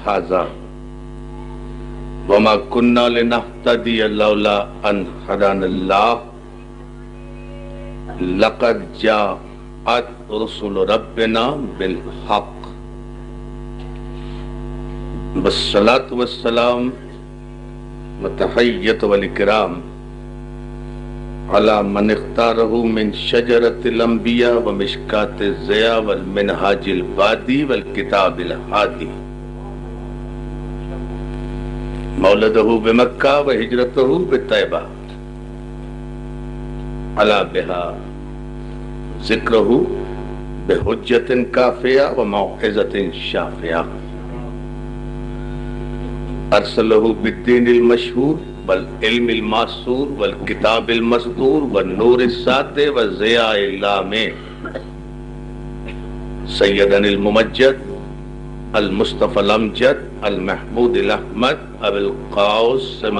هذا وما كنا لنهتدي لولا أن هدانا الله لقد جاءت رسل ربنا بالحق والصلاة والسلام والتحية والإكرام على من اختاره من شجرة الأنبياء ومشكاة الضياء والمنهاج البادي والكتاب الهادي مولده بمكة وهجرته بطيبة على بها ذكره بحجة كافية وموعظة شافية ارسله بالدين المشهور والعلم المعصور والکتاب المسطور والنور الساطع والضیاء اللامع سیدنا الممجد المصطفى الامجد المحمود الاحمد ابو القاسم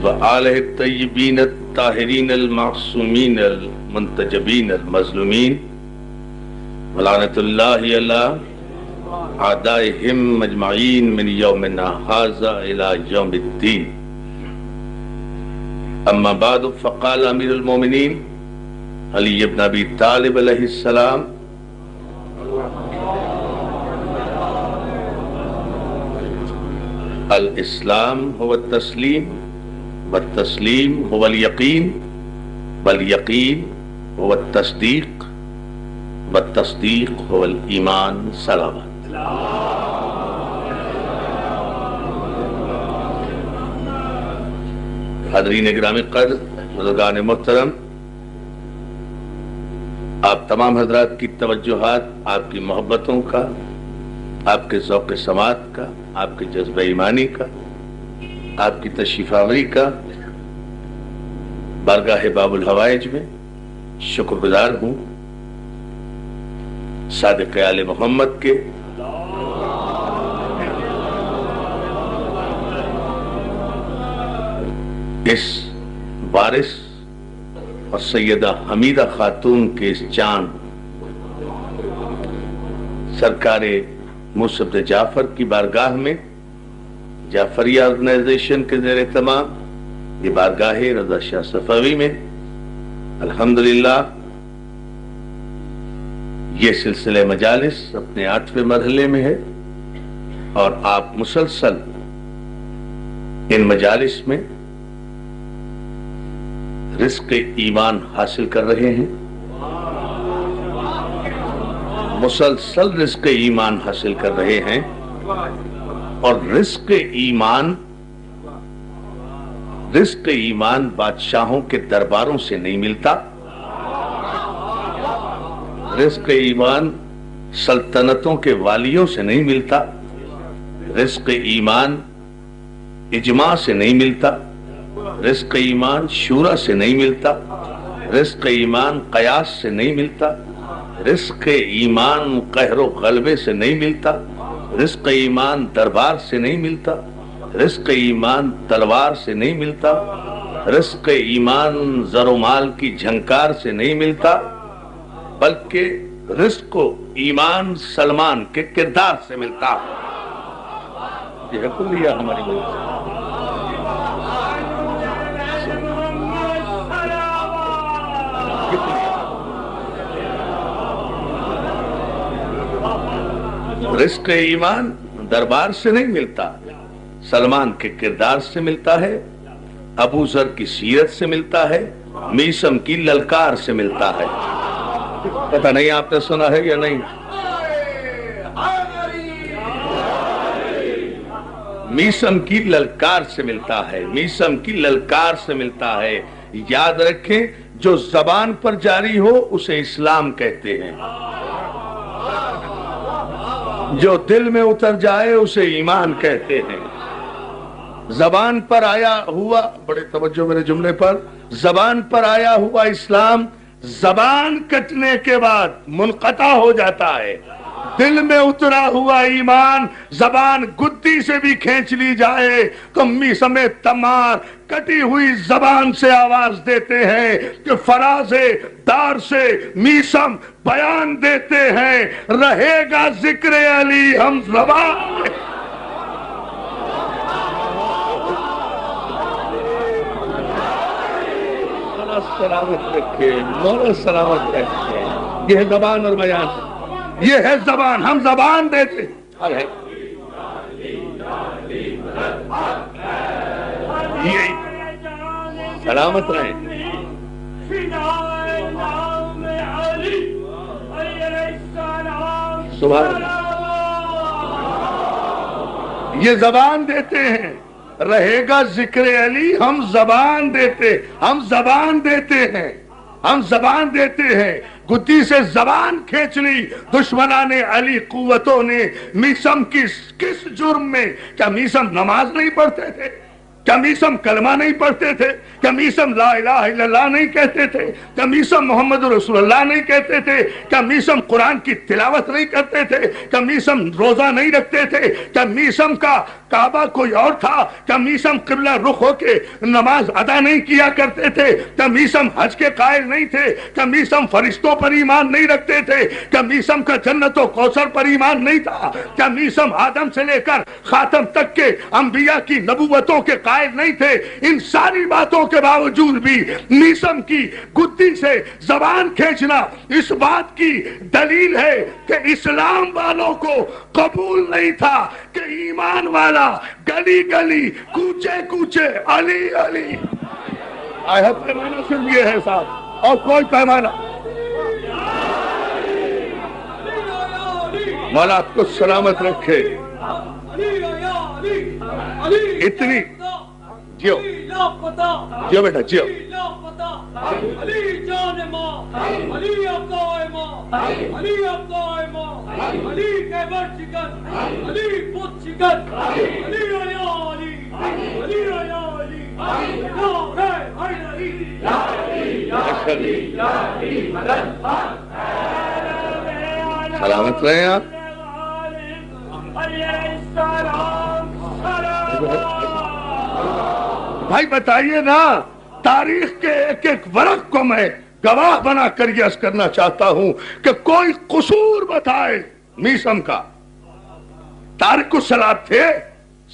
وآلہ الطیبین الطاہرین المعصومین المنتجبین المظلومین ولعنت اللہ علی اعدائهم مجمعین من یومنا ھذا الی یوم الدین اما بعد فقال امیر المومنین علی بن ابی طالب علیہ السلام الاسلام هو التسلیم والتسلیم هو الیقین والیقین هو التصدیق والتصدیق هو الایمان سلامت حاضرین گرامی قدر بزرگان محترم، آپ تمام حضرات کی توجہات، آپ کی محبتوں کا، آپ کے ذوق سماعت کا، آپ کے جذبہ ایمانی کا، آپ کی تشریف آوری کا بارگاہ باب الحوائج میں شکر گزار ہوں۔ صادق آل محمد کے اس وارث اور سیدہ حمیدہ خاتون کے اس چاند سرکار موسی جعفر کی بارگاہ میں، جعفریہ آرگنائزیشن کے زیر اہتمام یہ بارگاہ رضا شاہ صفوی میں الحمدللہ یہ سلسلہ مجالس اپنے 8ویں مرحلے میں ہے، اور آپ مسلسل ان مجالس میں رزق ایمان حاصل کر رہے ہیں، مسلسل رزق ایمان حاصل کر رہے ہیں، اور رزق ایمان بادشاہوں کے درباروں سے نہیں ملتا، رزق ایمان سلطنتوں کے والیوں سے نہیں ملتا، رزق ایمان اجماع سے نہیں ملتا، رزق ایمان شورا سے نہیں ملتا، رزق ایمان قیاس سے نہیں ملتا، رزق ایمان قہر و غلبے سے نہیں ملتا، رزق ایمان دربار سے نہیں ملتا، رزق ایمان تلوار سے نہیں ملتا، رزق ایمان زر و مال کی جھنکار سے نہیں ملتا، بلکہ رزق و ایمان سلمان کے کردار سے ملتا۔ یہ ہے کلیہ ہماری ملک رزق ایمان دربار سے نہیں ملتا، سلمان کے کردار سے ملتا ہے، ابو ذر کی سیرت سے ملتا ہے، میسم کی للکار سے ملتا ہے۔ پتہ نہیں آپ نے سنا ہے یا نہیں؟ میسم کی للکار سے ملتا ہے، میسم کی للکار سے ملتا ہے۔ یاد رکھیں، جو زبان پر جاری ہو اسے اسلام کہتے ہیں، جو دل میں اتر جائے اسے ایمان کہتے ہیں۔ زبان پر آیا ہوا، بڑے توجہ میرے جملے پر، زبان پر آیا ہوا اسلام زبان کٹنے کے بعد منقطع ہو جاتا ہے، دل میں اترا ہوا ایمان زبان گدی سے بھی کھینچ لی جائے تو میسم تمار کٹی ہوئی زبان سے آواز دیتے ہیں کہ فراز دار سے میسم بیان دیتے ہیں رہے گا ذکر علی ہم زبان. سلامت رکھے مولا سلامت رکھے. یہ ہے زبان اور بیان, یہ ہے زبان, ہم زبان دیتے. یہ سلامت رہیں. سبحان اللہ. یہ زبان دیتے ہیں رہے گا ذکر علی ہم زبان دیتے, ہم زبان دیتے ہیں, ہم زبان دیتے ہیں. گدی سے زبان کھینچ لی دشمنان علی قوتوں نے میسم کس جرم میں. کیا میسم نماز نہیں پڑھتے تھے؟ کیا میسم کلمہ نہیں پڑھتے تھے؟ کیا میسم لا الہ الا اللہ نہیں کہتے تھے؟ کیا میسم محمد رسول اللہ نہیں کہتے تھے؟ کیا میسم قرآن کی تلاوت نہیں کرتے تھے؟ کیا میسم روزہ نہیں رکھتے تھے؟ کیا میسم کا کعبہ کوئی اور تھا؟ کیا میسم قبلہ رخ ہو کے نماز ادا نہیں کیا کرتے تھے؟ کیا میسم حج کے قائل نہیں تھے؟ کیا میسم فرشتوں پر ایمان نہیں رکھتے تھے؟ کیا میسم کا جنت و کوثر پر ایمان نہیں تھا؟ کیا میسم آدم سے لے کر خاتم تک کے انبیاء کی نبوتوں کے قائل نہیں تھے؟ ان ساری باتوں کے باوجود بھی میسم کی گدی سے زبان کھینچنا اس بات کی دلیل ہے کہ اسلام والوں کو قبول نہیں تھا کہ ایمان والا گلی گلی کوچے کوچے علی علی. آیا پیمانہ صرف یہ ہے صاحب اور کوئی پیمانہ. مولا آپ کو سلامت رکھے. اتنی جیو جیو بیٹا جیو. سلامت رہیں آپ. بھائی بتائیے نا, تاریخ کے ایک ایک ورق کو میں گواہ بنا کر یہ عرض کرنا چاہتا ہوں کہ کوئی قصور بتائے میسم کا. تارک الصلاۃ تھے,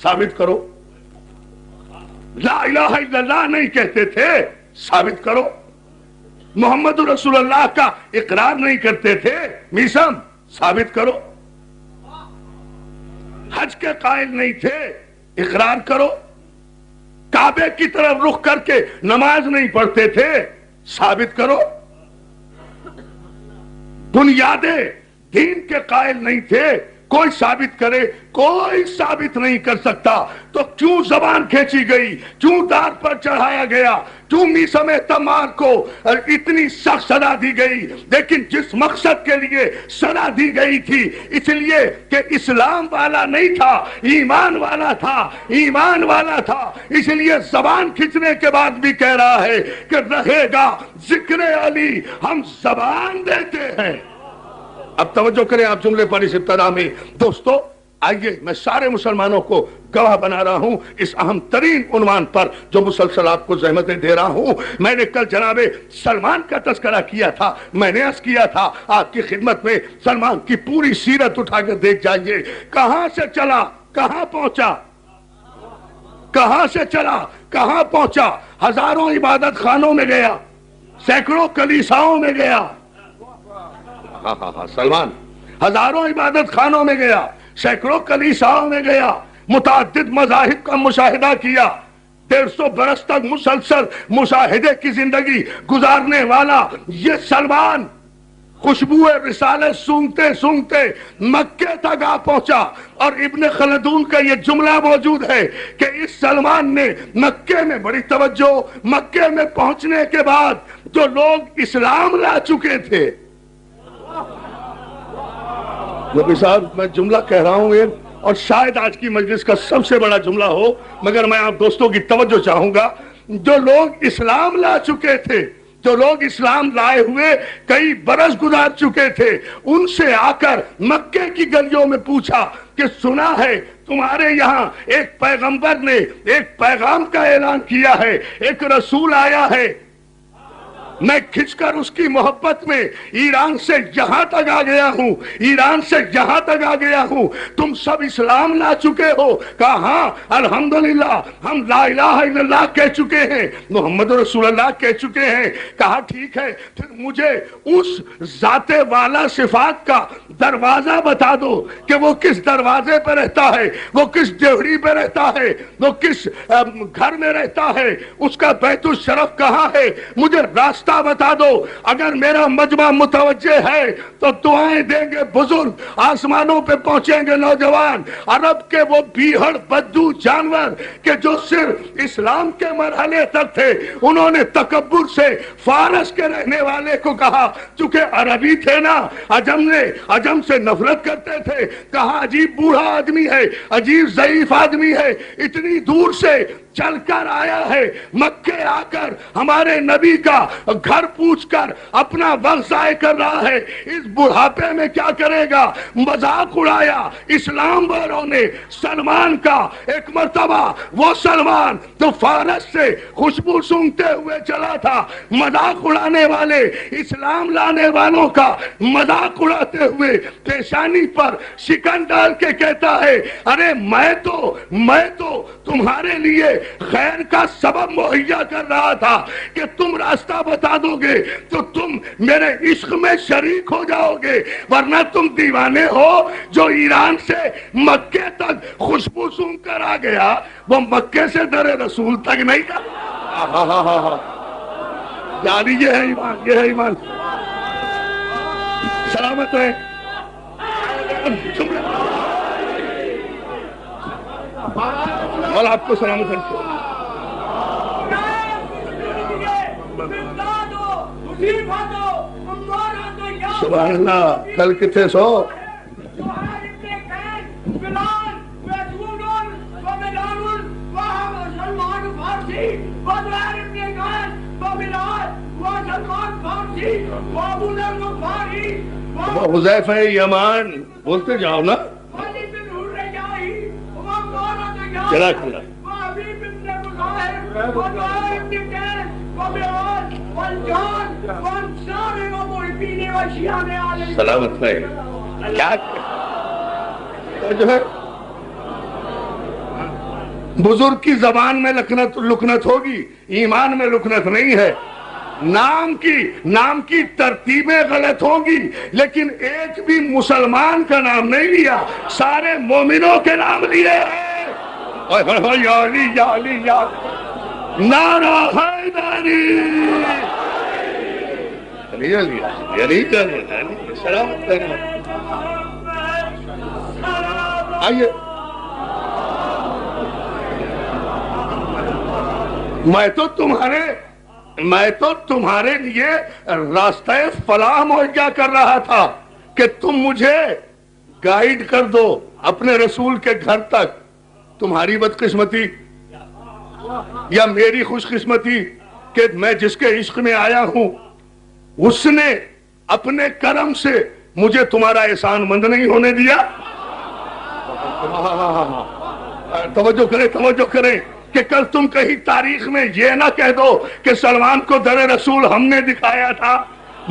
ثابت کرو. لا الہ الا اللہ نہیں کہتے تھے, ثابت کرو. محمد رسول اللہ کا اقرار نہیں کرتے تھے میسم, ثابت کرو. حج کے قائل نہیں تھے, اقرار کرو. کعبے کی طرف رخ کر کے نماز نہیں پڑھتے تھے, ثابت کرو. بنیادیں دین کے قائل نہیں تھے, کوئی ثابت کرے. کوئی ثابت نہیں کر سکتا. تو کیوں زبان کھینچی گئی, کیوں دار پر چڑھایا گیا, کیوں میسم تمار کو اتنی سخت سزا دی گئی؟ لیکن جس مقصد کے لیے سزا دی گئی تھی, اس لیے کہ اسلام والا نہیں تھا, ایمان والا تھا, ایمان والا تھا. اس لیے زبان کھینچنے کے بعد بھی کہہ رہا ہے کہ رہے گا ذکر علی ہم زبان دیتے ہیں. اب توجہ کریں آپ جملے پر اس ابتدا میں. دوستو آئیے, میں سارے مسلمانوں کو گواہ بنا رہا ہوں اس اہم ترین عنوان پر جو مسلسل آپ کو زحمتیں دے رہا ہوں. میں نے کل جناب سلمان کا تذکرہ کیا تھا. میں نے عرض کیا تھا آپ کی خدمت میں سلمان کی پوری سیرت اٹھا کر دیکھ جائیے. کہاں سے چلا کہاں پہنچا, کہاں سے چلا کہاں پہنچا. ہزاروں عبادت خانوں میں گیا, سینکڑوں کلیساؤں میں گیا. سلمان ہزاروں عبادت خانوں میں گیا, سینکڑوں کلیساؤں میں گیا, متعدد مذاہب کا مشاہدہ کیا. 150 برس تک مسلسل مشاہدے کی زندگی گزارنے والا یہ سلمان خوشبو رسالت سونگتے سونگتے مکے تک آ پہنچا. اور ابن خلدون کا یہ جملہ موجود ہے کہ اس سلمان نے مکے میں بڑی توجہ, مکے میں پہنچنے کے بعد جو لوگ اسلام لا چکے تھے. نبی صاحب میں جملہ کہہ رہا ہوں اور شاید آج کی مجلس کا سب سے بڑا جملہ ہو, مگر میں آپ دوستوں کی توجہ چاہوں گا. جو لوگ اسلام لا چکے تھے جو لوگ اسلام لائے ہوئے کئی برس گزار چکے تھے، ان سے آ کر مکے کی گلیوں میں پوچھا کہ سنا ہے تمہارے یہاں ایک پیغمبر نے ایک پیغام کا اعلان کیا ہے، ایک رسول آیا ہے۔ میں کھچ کر اس کی محبت میں ایران سے یہاں تک آ گیا ہوں، ایران سے یہاں تک آ گیا ہوں، تم سب اسلام لا چکے ہو؟ کہا ہاں الحمدللہ ہم لا الہ الا اللہ کہہ چکے ہیں، محمد رسول اللہ کہہ چکے ہیں۔ کہا ٹھیک ہے، پھر مجھے اس ذات والا صفات کا دروازہ بتا دو کہ وہ کس دروازے پہ رہتا ہے، وہ کس دیوڑی پہ رہتا ہے، وہ کس گھر میں رہتا ہے، اس کا بیت الشرف کہاں ہے، مجھے راستہ بتا دو۔ اگر میرا مجمع متوجہ ہے تو دعائیں دیں گے بزرگ، آسمانوں پہ پہنچیں گے نوجوان، عرب کے وہ بیہڑ بدو جانور کہ جو صرف اسلام کے مرحلے تک تھے، انہوں نے تکبر سے فارس کے رہنے والے کو کہا، چونکہ عربی تھے نا، عجم سے نفرت کرتے تھے، کہا عجیب بوڑھا آدمی ہے، عجیب ضعیف آدمی ہے، اتنی دور سے چل کر آیا ہے، مکے آ کر ہمارے نبی کا گھر پوچھ کر اپنا وقت ضائع کر رہا ہے، اس بڑھاپے میں کیا کرے گا؟ مذاق اڑایا اسلام والوں نے سلمان کا۔ ایک مرتبہ وہ سلمان جو فارس سے خوشبو سونگتے ہوئے چلا تھا، مذاق اڑانے والے اسلام لانے والوں کا مذاق اڑاتے ہوئے پیشانی پر شکن ڈال کے کہتا ہے، ارے میں تو تمہارے لیے خیر کا سبب مہیا کر رہا تھا کہ تم راستہ بتا دو گے تو تم میرے عشق میں شریک ہو جاؤ گے، ورنہ تم دیوانے ہو۔ جو ایران سے مکے تک خوشبو سونگ کر آ گیا، وہ مکے سے در رسول تک نہیں کر۔ یعنی یہ ہے ایمان، یہ ہے ایمان۔ سلامت ہے اور آپ کو سلامت ہے۔ سبحان اللہ، کل کتنے سو حذیفہ یمان بولتے جاؤ نا، چلا کھلا سلامت ہے۔ کیا جو ہے بزرگ کی زبان میں لکنت ہوگی، ایمان میں لکنت نہیں ہے۔ نام کی ترتیبیں غلط ہوں گی، لیکن ایک بھی مسلمان کا نام نہیں لیا، سارے مومنوں کے نام لیے ہیں۔ یا علی یا علی یا نعرہ حیدری، سلامت ہے۔ آئیے، میں تو تمہارے لیے راستہ فلاح مہیا کر رہا تھا کہ تم مجھے گائیڈ کر دو اپنے رسول کے گھر تک۔ تمہاری بدقسمتی یا میری خوش قسمتی کہ میں جس کے عشق میں آیا ہوں، اس نے اپنے کرم سے مجھے تمہارا احسان مند نہیں ہونے دیا۔ توجہ کریں کہ کل تم کہیں تاریخ میں یہ نہ کہہ دو کہ سلمان کو در رسول ہم نے دکھایا تھا۔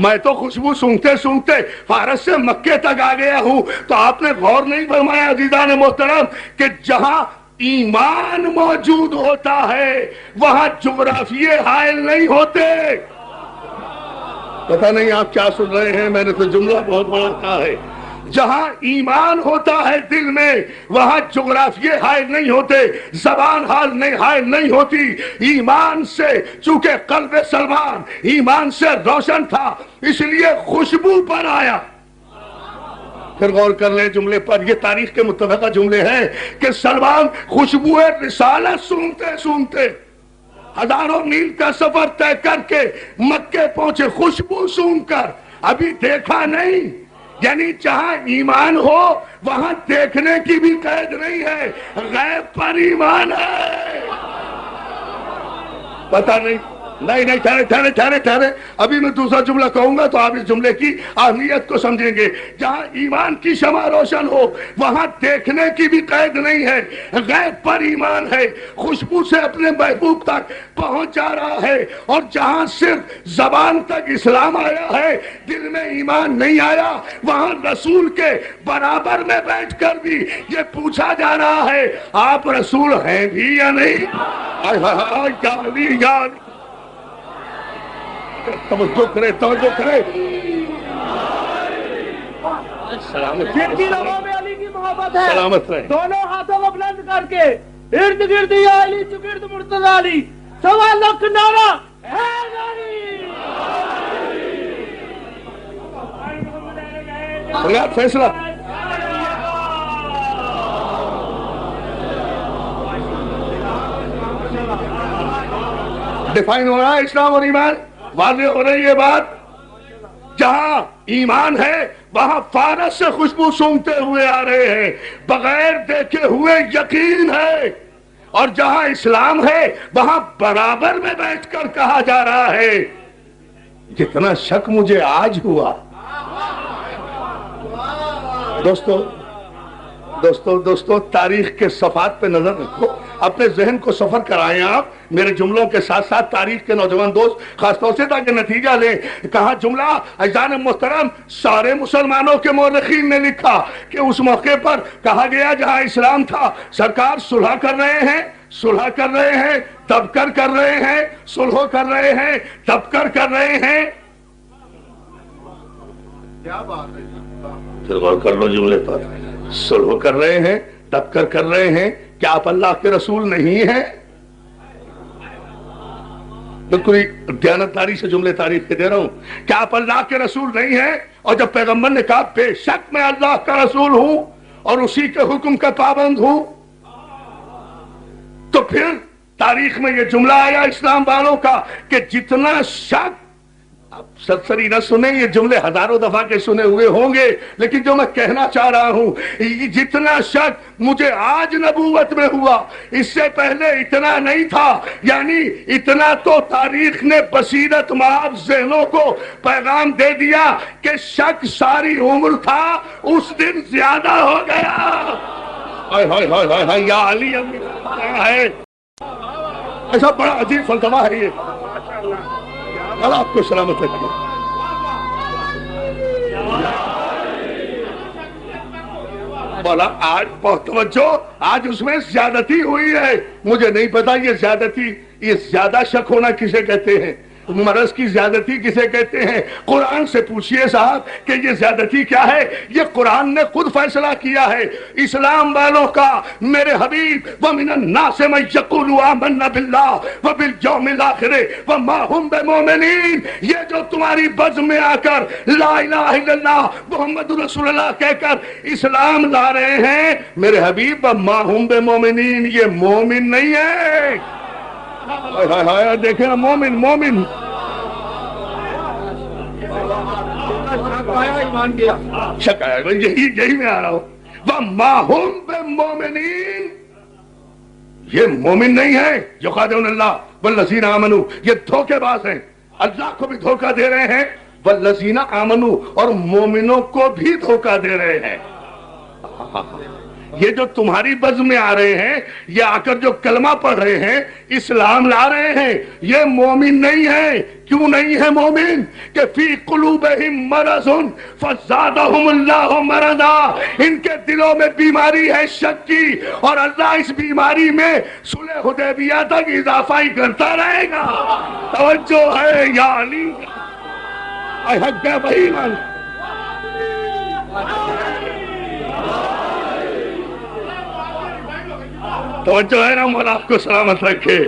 میں تو خوشبو سونگتے فارس سے مکے تک آ گیا ہوں۔ تو آپ نے غور نہیں فرمایا عزیزان محترم کہ جہاں ایمان موجود ہوتا ہے وہاں جغرافیے حائل نہیں ہوتے۔ پتہ نہیں آپ کیا سن رہے ہیں، میں نے تو جملہ بہت بڑا کہا ہے۔ جہاں ایمان ہوتا ہے دل میں وہاں جغرافیے حائل نہیں ہوتے، زبان حائل نہیں ہوتی۔ ایمان سے چونکہ قلب سلمان ایمان سے روشن تھا، اس لیے خوشبو پر آیا۔ پھر غور کر لیں جملے پر، یہ تاریخ کے متفقہ جملے ہیں کہ سلمان خوشبو رسالت سونگتے ہزاروں میل کا سفر طے کر کے مکے پہنچے، خوشبو سونگ کر۔ ابھی دیکھا نہیں، یعنی جہاں ایمان ہو وہاں دیکھنے کی بھی قید نہیں ہے، غیب پر ایمان ہے۔ پتہ نہیں نہیں نہیں، ٹھہرے ٹھہرے ٹھہرے ٹھہرے، ابھی میں دوسرا جملہ کہوں گا تو آپ اس جملے کی اہمیت کو سمجھیں گے۔ جہاں ایمان کی شمع روشن ہو وہاں دیکھنے کی بھی قید نہیں ہے، غیب پر ایمان ہے، خوشبو سے اپنے محبوب تک پہنچ جا رہا ہے، اور جہاں صرف زبان تک اسلام آیا ہے دل میں ایمان نہیں آیا، وہاں رسول کے برابر میں بیٹھ کر بھی یہ پوچھا جا رہا ہے آپ رسول ہیں بھی یا نہیں؟ آئے ہائے ہائے، یا علی یا علی، توجہ کرے توجہ کرے، سلامت جن کی لبوں میں علی کی محبت ہے سلامت رہے۔ دونوں ہاتھوں کو بلند کر کے ارد گرد یا علی چگرد مرتضی علی، سوا لاکھ نعرہ ہے علی۔ بغیر فیصلہ ڈیفائن ہو رہا ہے اسلام اور ایمان، واضح ہو رہی ہے بات۔ جہاں ایمان ہے وہاں فارس سے خوشبو سونگتے ہوئے آ رہے ہیں، بغیر دیکھے ہوئے یقین ہے، اور جہاں اسلام ہے وہاں برابر میں بیٹھ کر کہا جا رہا ہے جتنا شک مجھے آج ہوا۔ دوستو تاریخ کے صفحات پہ نظر رکھو، اپنے ذہن کو سفر کرائیں آپ میرے جملوں کے ساتھ ساتھ، تاریخ کے نوجوان دوست خاص طور سے، تاکہ نتیجہ لیں۔ کہاں جملہ عزیزان محترم سارے مسلمانوں کے مورخین نے لکھا کہ اس موقع پر کہا گیا جہاں اسلام تھا سرکار صلح کر رہے ہیں، صلح کر رہے ہیں، دب کر کر رہے ہیں، صلح کر رہے ہیں، دب کر کر رہے ہیں۔ کیا بات ہے، پھر غور کر لو جملے پر، صلح کر رہے ہیں، دب کر رہے ہیں، کیا آپ اللہ کے رسول نہیں ہیں؟ بالکل دیانتداری سے جملے تاریخ کے دے رہا ہوں، کیا آپ اللہ کے رسول نہیں ہیں؟ اور جب پیغمبر نے کہا بے شک میں اللہ کا رسول ہوں اور اسی کے حکم کا پابند ہوں، تو پھر تاریخ میں یہ جملہ آیا اسلام والوں کا کہ جتنا شک، اب سرسری نہ سنیں، یہ جملے ہزاروں دفعہ کے سنے ہوئے ہوں گے، لیکن جو میں کہنا چاہ رہا ہوں، جتنا شک مجھے آج نبوت میں ہوا اس سے پہلے اتنا نہیں تھا، یعنی اتنا تو تاریخ نے بصیرت مآب ذہنوں کو پیغام دے دیا کہ شک ساری عمر تھا، اس دن زیادہ ہو گیا۔ ہائے ہائے ہائے ہائے ہائے، یا علی ہے، ایسا بڑا عجیب فلسفہ ہے یہ، اللہ آپ کو سلامت رکھے۔ بولا آج بہت توجہ، آج اس میں زیادتی ہوئی ہے، مجھے نہیں پتا یہ زیادتی، یہ زیادہ شک ہونا کسے کہتے ہیں، مرض کی زیادتی کسے کہتے ہیں؟ قرآن سے پوچھئے صاحب کہ یہ زیادتی کیا ہے؟ یہ قرآن نے خود فیصلہ کیا ہے اسلام والوں کا۔ میرے حبیب وَمِنَ النَّاسِ مَن يَقُولُ آمَنَّا بِاللَّهِ وَبِالْيَوْمِ الْآخِرِ وَمَا هُمْ بِمُؤْمِنِينَ، یہ جو تمہاری بزم میں آ کر لا الہ الا اللہ محمد رسول اللہ کہہ کر اسلام لا رہے ہیں، میرے حبیب وَمَا هُمْ بِمُؤْمِنِينَ، یہ مومن نہیں ہے۔ ہائے ہائے، دیکھیں نا، مومن مومن شک آیا، یہی میں آ رہا ہوں، وَمَا هُمْ بِمُؤْمِنِينَ، یہ مومن نہیں ہے، یخادعون اللہ والذین آمنوا، یہ دھوکے باز ہیں، اللہ کو بھی دھوکہ دے رہے ہیں، والذین آمنوا، اور مومنوں کو بھی دھوکہ دے رہے ہیں۔ یہ جو تمہاری بزم میں آ رہے ہیں، یہ آ کر جو کلمہ پڑھ رہے ہیں، اسلام لا رہے ہیں، یہ مومن نہیں ہے۔ کیوں نہیں ہے مومن؟ کہ فی قلوبہم مرض فزادہم اللہ مرضا، ان کے دلوں میں بیماری ہے شک کی، اور اللہ اس بیماری میں صلح حدیبیہ تک اضافہ ہی کرتا رہے گا۔ توجہ ہے یا علی، اے حق ہے وہی من، توجہ ہے نا، مولا آپ کو سلامت رکھے۔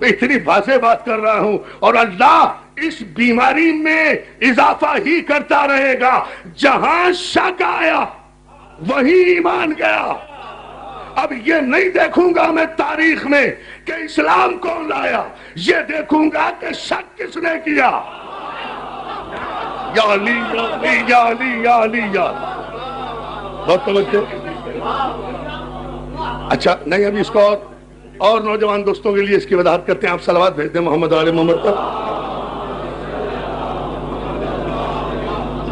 میں اتنی واضح بات کر رہا ہوں، اور اللہ اس بیماری میں اضافہ ہی کرتا رہے گا۔ جہاں شک آیا وہی ایمان گیا۔ اب یہ نہیں دیکھوں گا میں تاریخ میں کہ اسلام کون لایا، یہ دیکھوں گا کہ شک کس نے کیا۔ یا علی یا علی یا علی یا علی یا بہت توجہ۔ اچھا نہیں، ابھی اس کو اور اور نوجوان دوستوں کے لیے اس کی وضاحت کرتے ہیں. آپ صلوات بھیج دیں محمد علی محمد پر.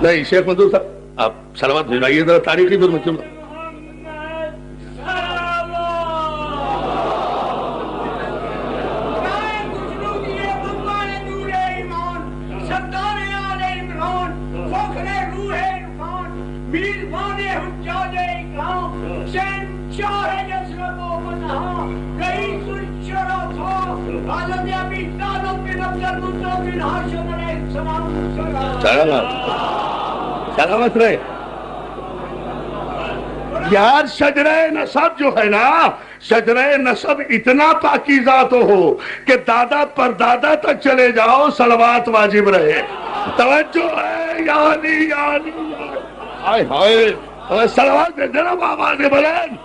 نہیں شیخ منظور صاحب آپ صلوات بھیجوائیے ذرا تاریخی پر مجھے. سلامت رہے یار. شجرہ نسب جو ہے نا، شجرہ نسب اتنا پاکیزہ تو ہو کہ دادا پر دادا تک چلے جاؤ، صلوات واجب رہے. توجہ ہے یا علی یا علی. ہائے ہائے صلوات دے دینا آواز بلند.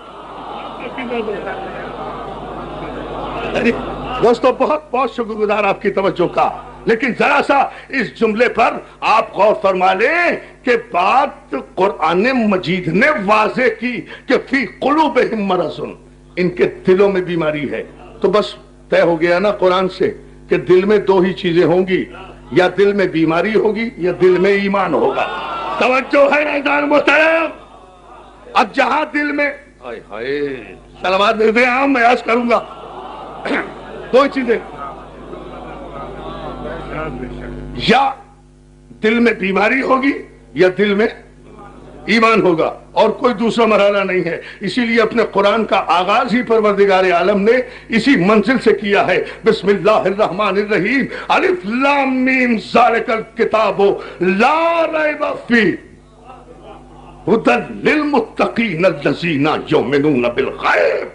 دوستو بہت بہت شکر گزار آپ کی توجہ کا، لیکن ذرا سا اس جملے پر آپ غور فرما لیں کہ بات قرآن مجید نے واضح کی کہ فی قلوبہم مرض، ان کے دلوں میں بیماری ہے. تو بس طے ہو گیا نا قرآن سے کہ دل میں دو ہی چیزیں ہوں گی، یا دل میں بیماری ہوگی یا دل میں ایمان ہوگا. توجہ ہے عزیزان محترم. اب جہاں دل میں سلامات دے دیں میں عرض کروں گا دو چیزیں، یا دل میں بیماری ہوگی یا دل میں ایمان ہوگا، اور کوئی دوسرا مرحلہ نہیں ہے. اسی لیے اپنے قرآن کا آغاز ہی پروردگار عالم نے اسی منزل سے کیا ہے. بسم اللہ الرحمن الرحیم. الف لام میم ذالک الکتاب لا ریب فیہ ہدی للمتقین الذین یؤمنون بالغیب.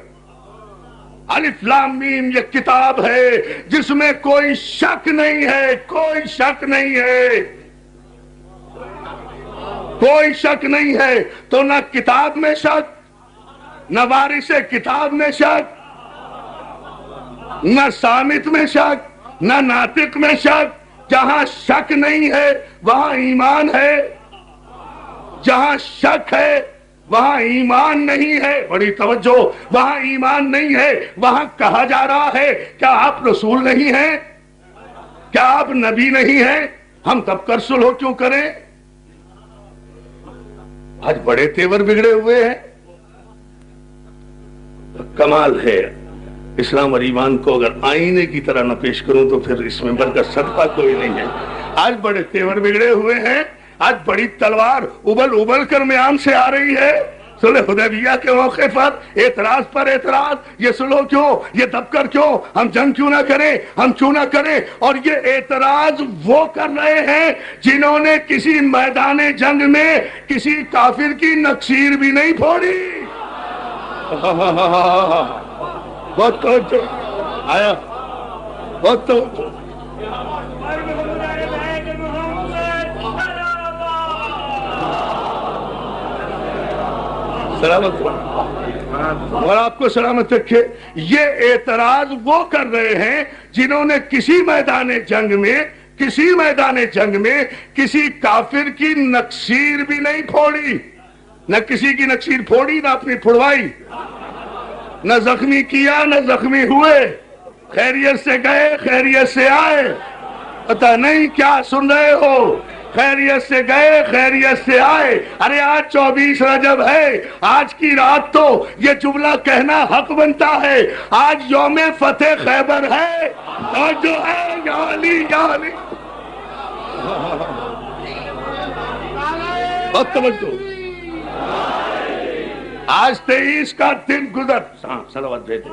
الف لام میم یہ کتاب ہے جس میں کوئی شک نہیں ہے، کوئی شک نہیں ہے، کوئی شک نہیں ہے. تو نہ کتاب میں شک، نہ وارث کتاب میں شک، نہ سامت میں شک، نہ ناطق میں شک. جہاں شک نہیں ہے وہاں ایمان ہے، جہاں شک ہے وہاں ایمان نہیں ہے. بڑی توجہ. وہاں ایمان نہیں ہے وہاں کہا جا رہا ہے کیا آپ رسول نہیں ہیں، کیا آپ نبی نہیں ہیں، ہم تب کر سلو کیوں کریں. آج بڑے تیور بگڑے ہوئے ہیں. کمال ہے. اسلام اور ایمان کو اگر آئینے کی طرح نہ پیش کروں تو پھر اس ممبر کا صدقہ کوئی نہیں ہے. آج بڑے تیور بگڑے ہوئے ہیں. آج بڑی تلوار ابل کر میان سے آ رہی ہے. صلح حدیبیہ کے موقع پر اعتراض، یہ سلو کیوں، یہ دب کر کیوں، ہم جنگ کیوں نہ کریں، ہم کیوں نہ کریں. اور یہ اعتراض وہ کر رہے ہیں جنہوں نے کسی میدان جنگ میں کسی کافر کی نکسیر بھی نہیں پھوڑی. بہت توجہ آیا، بہت توجہ. سلامت اور آپ کو سلامت رکھے. یہ اعتراض وہ کر رہے ہیں جنہوں نے کسی میدان جنگ میں کسی کافر کی نکسیر بھی نہیں پھوڑی. نہ کسی کی نکسیر پھوڑی، نہ اپنی پھڑوائی، نہ زخمی کیا نہ زخمی ہوئے. خیریت سے گئے، خیریت سے آئے. پتہ نہیں کیا سن رہے ہو. خیریت سے گئے، خیریت سے آئے. ارے آج 24 رجب ہے. آج کی رات تو یہ جملہ کہنا حق بنتا ہے. آج یوم فتح خیبر ہے اور جو ہے یا علی یا علی. بہت توجہ. آج 23 کا دن گزر. صلوات بھیجیں.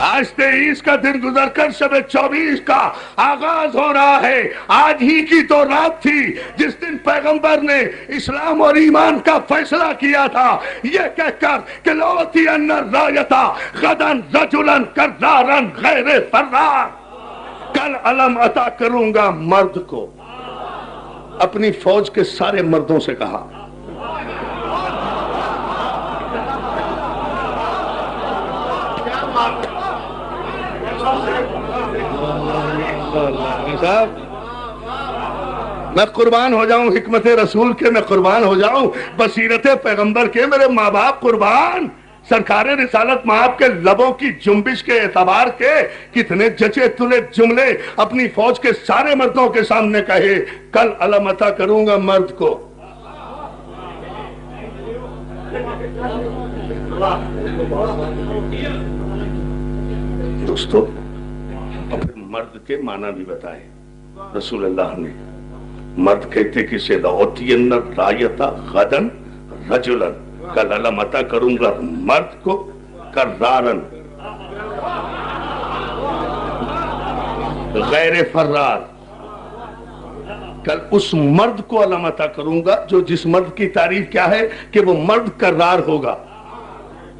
آج 23 کا دن گزر کر شب 24 کا آغاز ہو رہا ہے. آج ہی کی تو رات تھی جس دن پیغمبر نے اسلام اور ایمان کا فیصلہ کیا تھا یہ کہہ کر کہ لوتی ان الرایتا غدن رجلن کرارن غیر فرار. کل علم عطا کروں گا مرد کو. اپنی فوج کے سارے مردوں سے کہا. صاحب میں قربان ہو جاؤں حکمت رسول کے، میں قربان ہو جاؤں بصیرت پیغمبر کے، میرے ماں باپ قربان، سرکار رسالت مآب کے لبوں کی جنبش کے اعتبار کے کتنے جچے تلے جملے اپنی فوج کے سارے مردوں کے سامنے کہے، کل علامتہ کروں گا مرد کو۔ دوستو اپنے مرد کے معنی بھی بتائے رسول اللہ نے۔ مرد کہتے کسے لَأُعْطِيَنَّ الرَّایَةَ غَدًا رَجُلًا، کل علامتہ کروں گا مرد کو کرارن غیر فرار، کل اس مرد کو علامتہ کروں گا جو جس مرد کی تعریف کیا ہے کہ وہ مرد کرار ہوگا،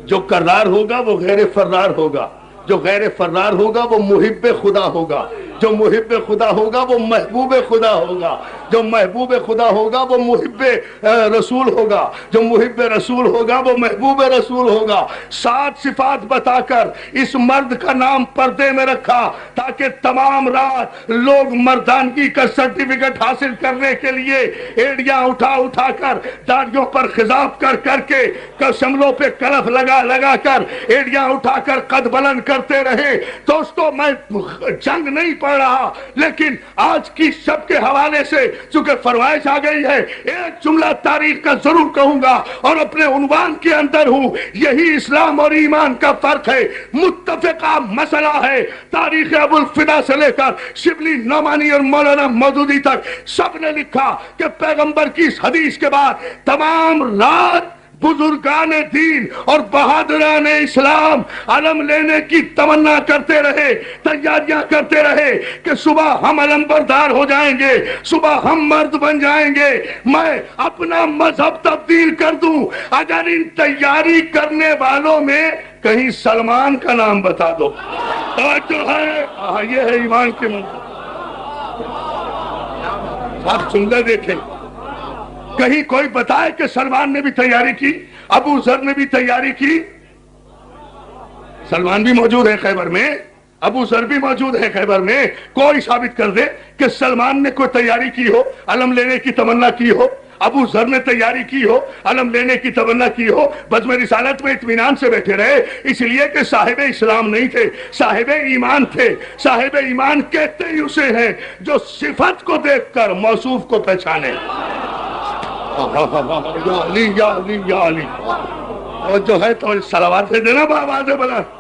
جو کرار ہوگا وہ غیر فرار ہوگا، جو غیر فرار ہوگا وہ محب خدا ہوگا، جو محب خدا ہوگا وہ محبوب خدا ہوگا، جو محبوب خدا ہوگا وہ محب رسول ہوگا، جو محب رسول ہوگا وہ محبوب رسول ہوگا۔ 7 صفات بتا کر اس مرد کا نام پردے میں رکھا تاکہ تمام رات لوگ مردانگی کا سرٹیفکیٹ حاصل کرنے کے لیے ایڑیاں اٹھا اٹھا کر، داڑھیوں پر خضاب کر کر کے، شملوں پہ کلف لگا لگا کر، ایڑیاں اٹھا کر قد بلند کرتے رہے۔ دوستو میں جنگ نہیں پڑھ رہا، لیکن آج کی شب کے حوالے سے چونکہ فرمائش آ گئی ہے، ایک جملہ تاریخ کا ضرور کہوں گا اور اپنے عنوان کے اندر ہوں، یہی اسلام اور ایمان کا فرق ہے، متفقہ مسئلہ ہے۔ تاریخ ابو الفدا سے لے کر شبلی نعمانی اور مولانا مودودی تک سب نے لکھا کہ پیغمبر کی اس حدیث کے بعد تمام رات بزرگان دین اور بہادران اسلام علم لینے کی تمنا کرتے رہے، تیاریاں کرتے رہے کہ صبح ہم علم بردار ہو جائیں گے، صبح ہم مرد بن جائیں گے، میں اپنا مذہب تبدیل کر دوں۔ اگر ان تیاری کرنے والوں میں کہیں سلمان کا نام بتا دو جو ہے، یہ ہے ایمان کے منظر۔ آپ جملہ دیکھیں، کہیں کوئی بتائے کہ سلمان نے بھی تیاری کی، ابو ذر نے بھی تیاری کی۔ سلمان بھی موجود ہے خیبر میں، ابو ذر بھی موجود ہے خیبر میں، کوئی ثابت کر دے کہ سلمان نے کوئی تیاری کی ہو، علم لینے کی تمنا کی ہو، ابو ذر نے تیاری کی ہو، علم لینے کی تمنا کی ہو، بزم رسالت میں اطمینان سے بیٹھے رہے، اس لیے کہ صاحب اسلام نہیں تھے، صاحب ایمان تھے۔ صاحب ایمان کہتے ہی اسے ہیں جو صفت کو دیکھ کر موصوف کو پہچانے۔ یا علی یا علی یا علی، اور جو ہے تو صلوات دے دینا بآواز بلند۔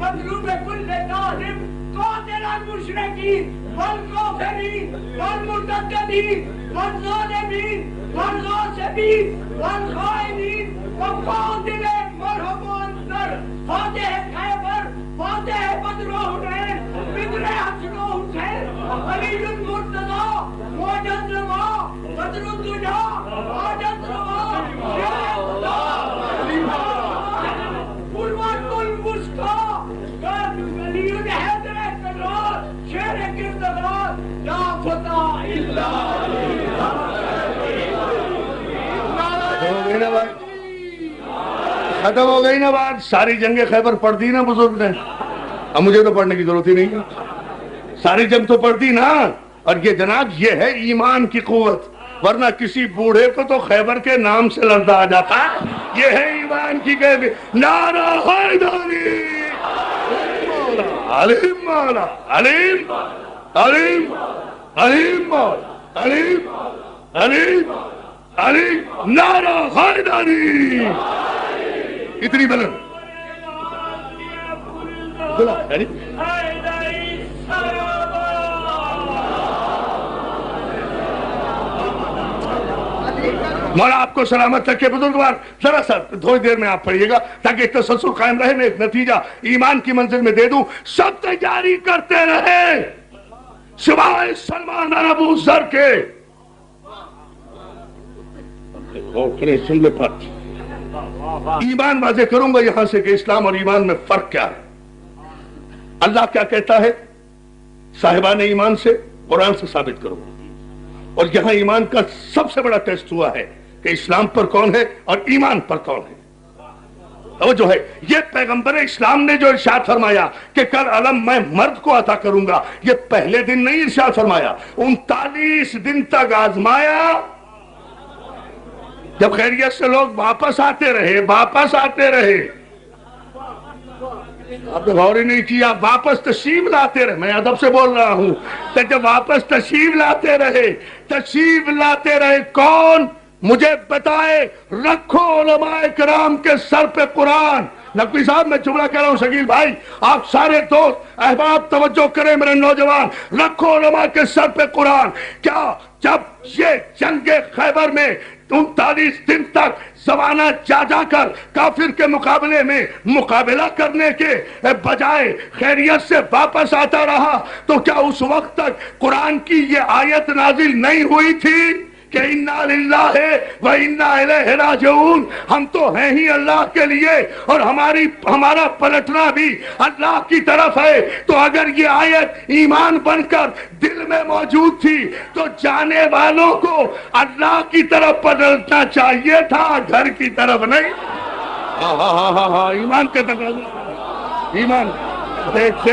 مظلوم كل ظالم قاتل المشركين والكافرين والمرتدين والظالمين والغاصبين والخائنين وقاتل مرحبا انصر فاتح خیبر فاتح بدر حنین بدر حسن و حسین علی المرتضی معجز روا بدر الدجا معجز روا شیر خدا قلوت المسکا ولی الحیدر اقتدار شیر کردگار لا فتح الا ختم ہو گئی نا بات، ساری جنگیں خیبر پڑھ دی نا بزرگ نے، اب مجھے تو پڑھنے کی ضرورت ہی نہیں ہے، ساری جنگ تو پڑھ دی نا۔ اور یہ جناب یہ ہے ایمان کی قوت، ورنہ کسی بوڑھے کو تو خیبر کے نام سے لرزہ آ جاتا۔ یہ ہے ایمان کی کیفیت۔ نعرہ حیدری، علیم مولا، علیم علیم علیم مولا، علیم علیم علیم، نعرہ حیدری، اتنی بلند مولا آپ کو سلامت رکھے۔ بزرگوار ذرا سا تھوڑی دیر میں آپ پڑھیے گا تاکہ ایک تسلسل قائم رہے، میں ایک نتیجہ ایمان کی منزل میں دے دوں۔ سب تیاری کرتے رہے سوائے سلمان اور ابو ذر کے۔ ایمان واضح کروں گا یہاں سے کہ اسلام اور ایمان میں فرق کیا ہے، اللہ کیا کہتا ہے صاحبان ایمان سے، قرآن سے ثابت کروں گا۔ اور یہاں ایمان کا سب سے بڑا ٹیسٹ ہوا ہے کہ اسلام پر کون ہے اور ایمان پر کون ہے. وہ جو ہے یہ پیغمبر اسلام نے جو ارشاد فرمایا کہ کل علم میں مرد کو عطا کروں گا، یہ پہلے دن نہیں ارشاد فرمایا، 39 دن تک آزمایا. جب خیریت سے لوگ واپس آتے رہے آپ نے غور ہی نہیں کیا، واپس تشریف لاتے رہے. میں ادب سے بول رہا ہوں کہ جب واپس تشریف لاتے رہے کون؟ مجھے بتائے. رکھو علماء کرام کے سر پہ قرآن. نقوی صاحب میں جملہ کہہ رہا ہوں، شکیل بھائی آپ سارے دوست احباب توجہ کریں میرے نوجوان. رکھو علماء کے سر پہ قرآن. کیا جب یہ جنگ خیبر میں 39 دن تک زمانہ جا کر کافر کے مقابلے میں مقابلہ کرنے کے بجائے خیریت سے واپس آتا رہا، تو کیا اس وقت تک قرآن کی یہ آیت نازل نہیں ہوئی تھی کہ اِنَّا لِلَّهِ وَإِنَّا إِلَيْهِ رَاجِعُونَ؟ ہم تو ہیں ہی اللہ کے لیے اور ہمارا پلٹنا بھی اللہ کی طرف ہے. تو اگر یہ آیت ایمان بن کر دل میں موجود تھی تو جانے والوں کو اللہ کی طرف پلٹنا چاہیے تھا، گھر کی طرف نہیں. ہاں ایمان کے طرف ایمان. دیکھ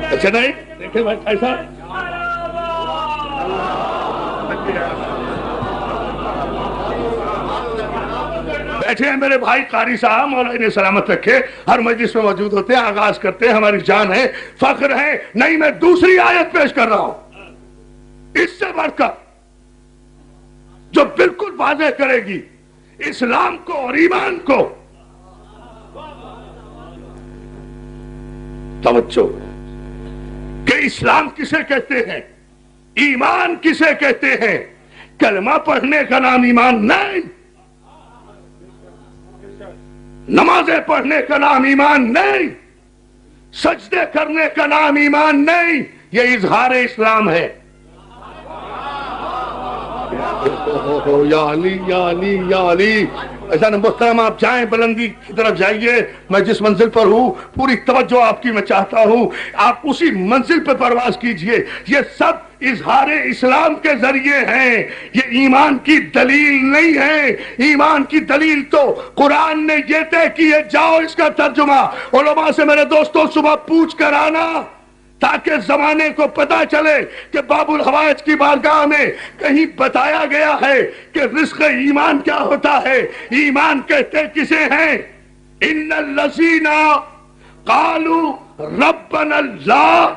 اچھا نہیں دیکھیں بھائی ایسا بیٹھے ہیں میرے بھائی قاری صاحب، مولا انہیں سلامت رکھے، ہر مجلس میں موجود ہوتے ہیں، آغاز کرتے ہیں، ہماری جان ہے، فخر ہے. نہیں، میں دوسری آیت پیش کر رہا ہوں اس سے بڑھ کر جو بالکل واضح کرے گی اسلام کو اور ایمان کو. توجہ کہ اسلام کسے کہتے ہیں، ایمان کسے کہتے ہیں. کلمہ پڑھنے کا نام ایمان نہیں، نمازیں پڑھنے کا نام ایمان نہیں، سجدے کرنے کا نام ایمان نہیں، یہ اظہار اسلام ہے. یا علی یا علی یا علی. ایسا محترم آپ جائیں، بلندی کی طرف جائیے. میں جس منزل پر ہوں پوری توجہ آپ کی میں چاہتا ہوں، آپ اسی منزل پہ پرواز کیجئے. یہ سب اظہار اسلام کے ذریعے ہیں، یہ ایمان کی دلیل نہیں ہے. ایمان کی دلیل تو قرآن نے یہ طے کی ہے. جاؤ اس کا ترجمہ علماء سے میرے دوستوں صبح پوچھ کر آنا، تاکہ زمانے کو پتا چلے کہ باب الحوائج کی بارگاہ میں کہیں بتایا گیا ہے کہ رزق ایمان کیا ہوتا ہے. ایمان کہتے کسے ہیں؟ ان الذین قالوا ربنا اللہ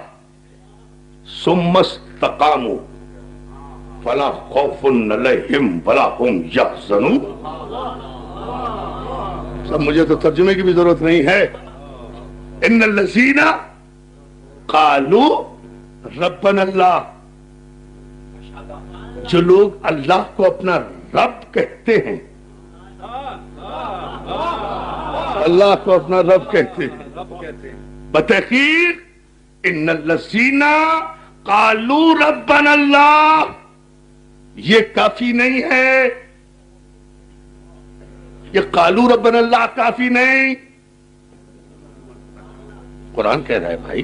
ثم استقاموا فلا خوف علیہم ولا هم یحزنون. سب مجھے تو ترجمے کی بھی ضرورت نہیں ہے. ان الذین قالوا ربنا اللہ، جو لوگ اللہ کو اپنا رب کہتے ہیں، اللہ کو اپنا رب کہتے ہیں، بتحقیق ان الذین قالوا ربنا اللہ یہ کافی نہیں ہے. یہ قالوا ربنا اللہ کافی نہیں. قرآن کہہ رہا ہے بھائی،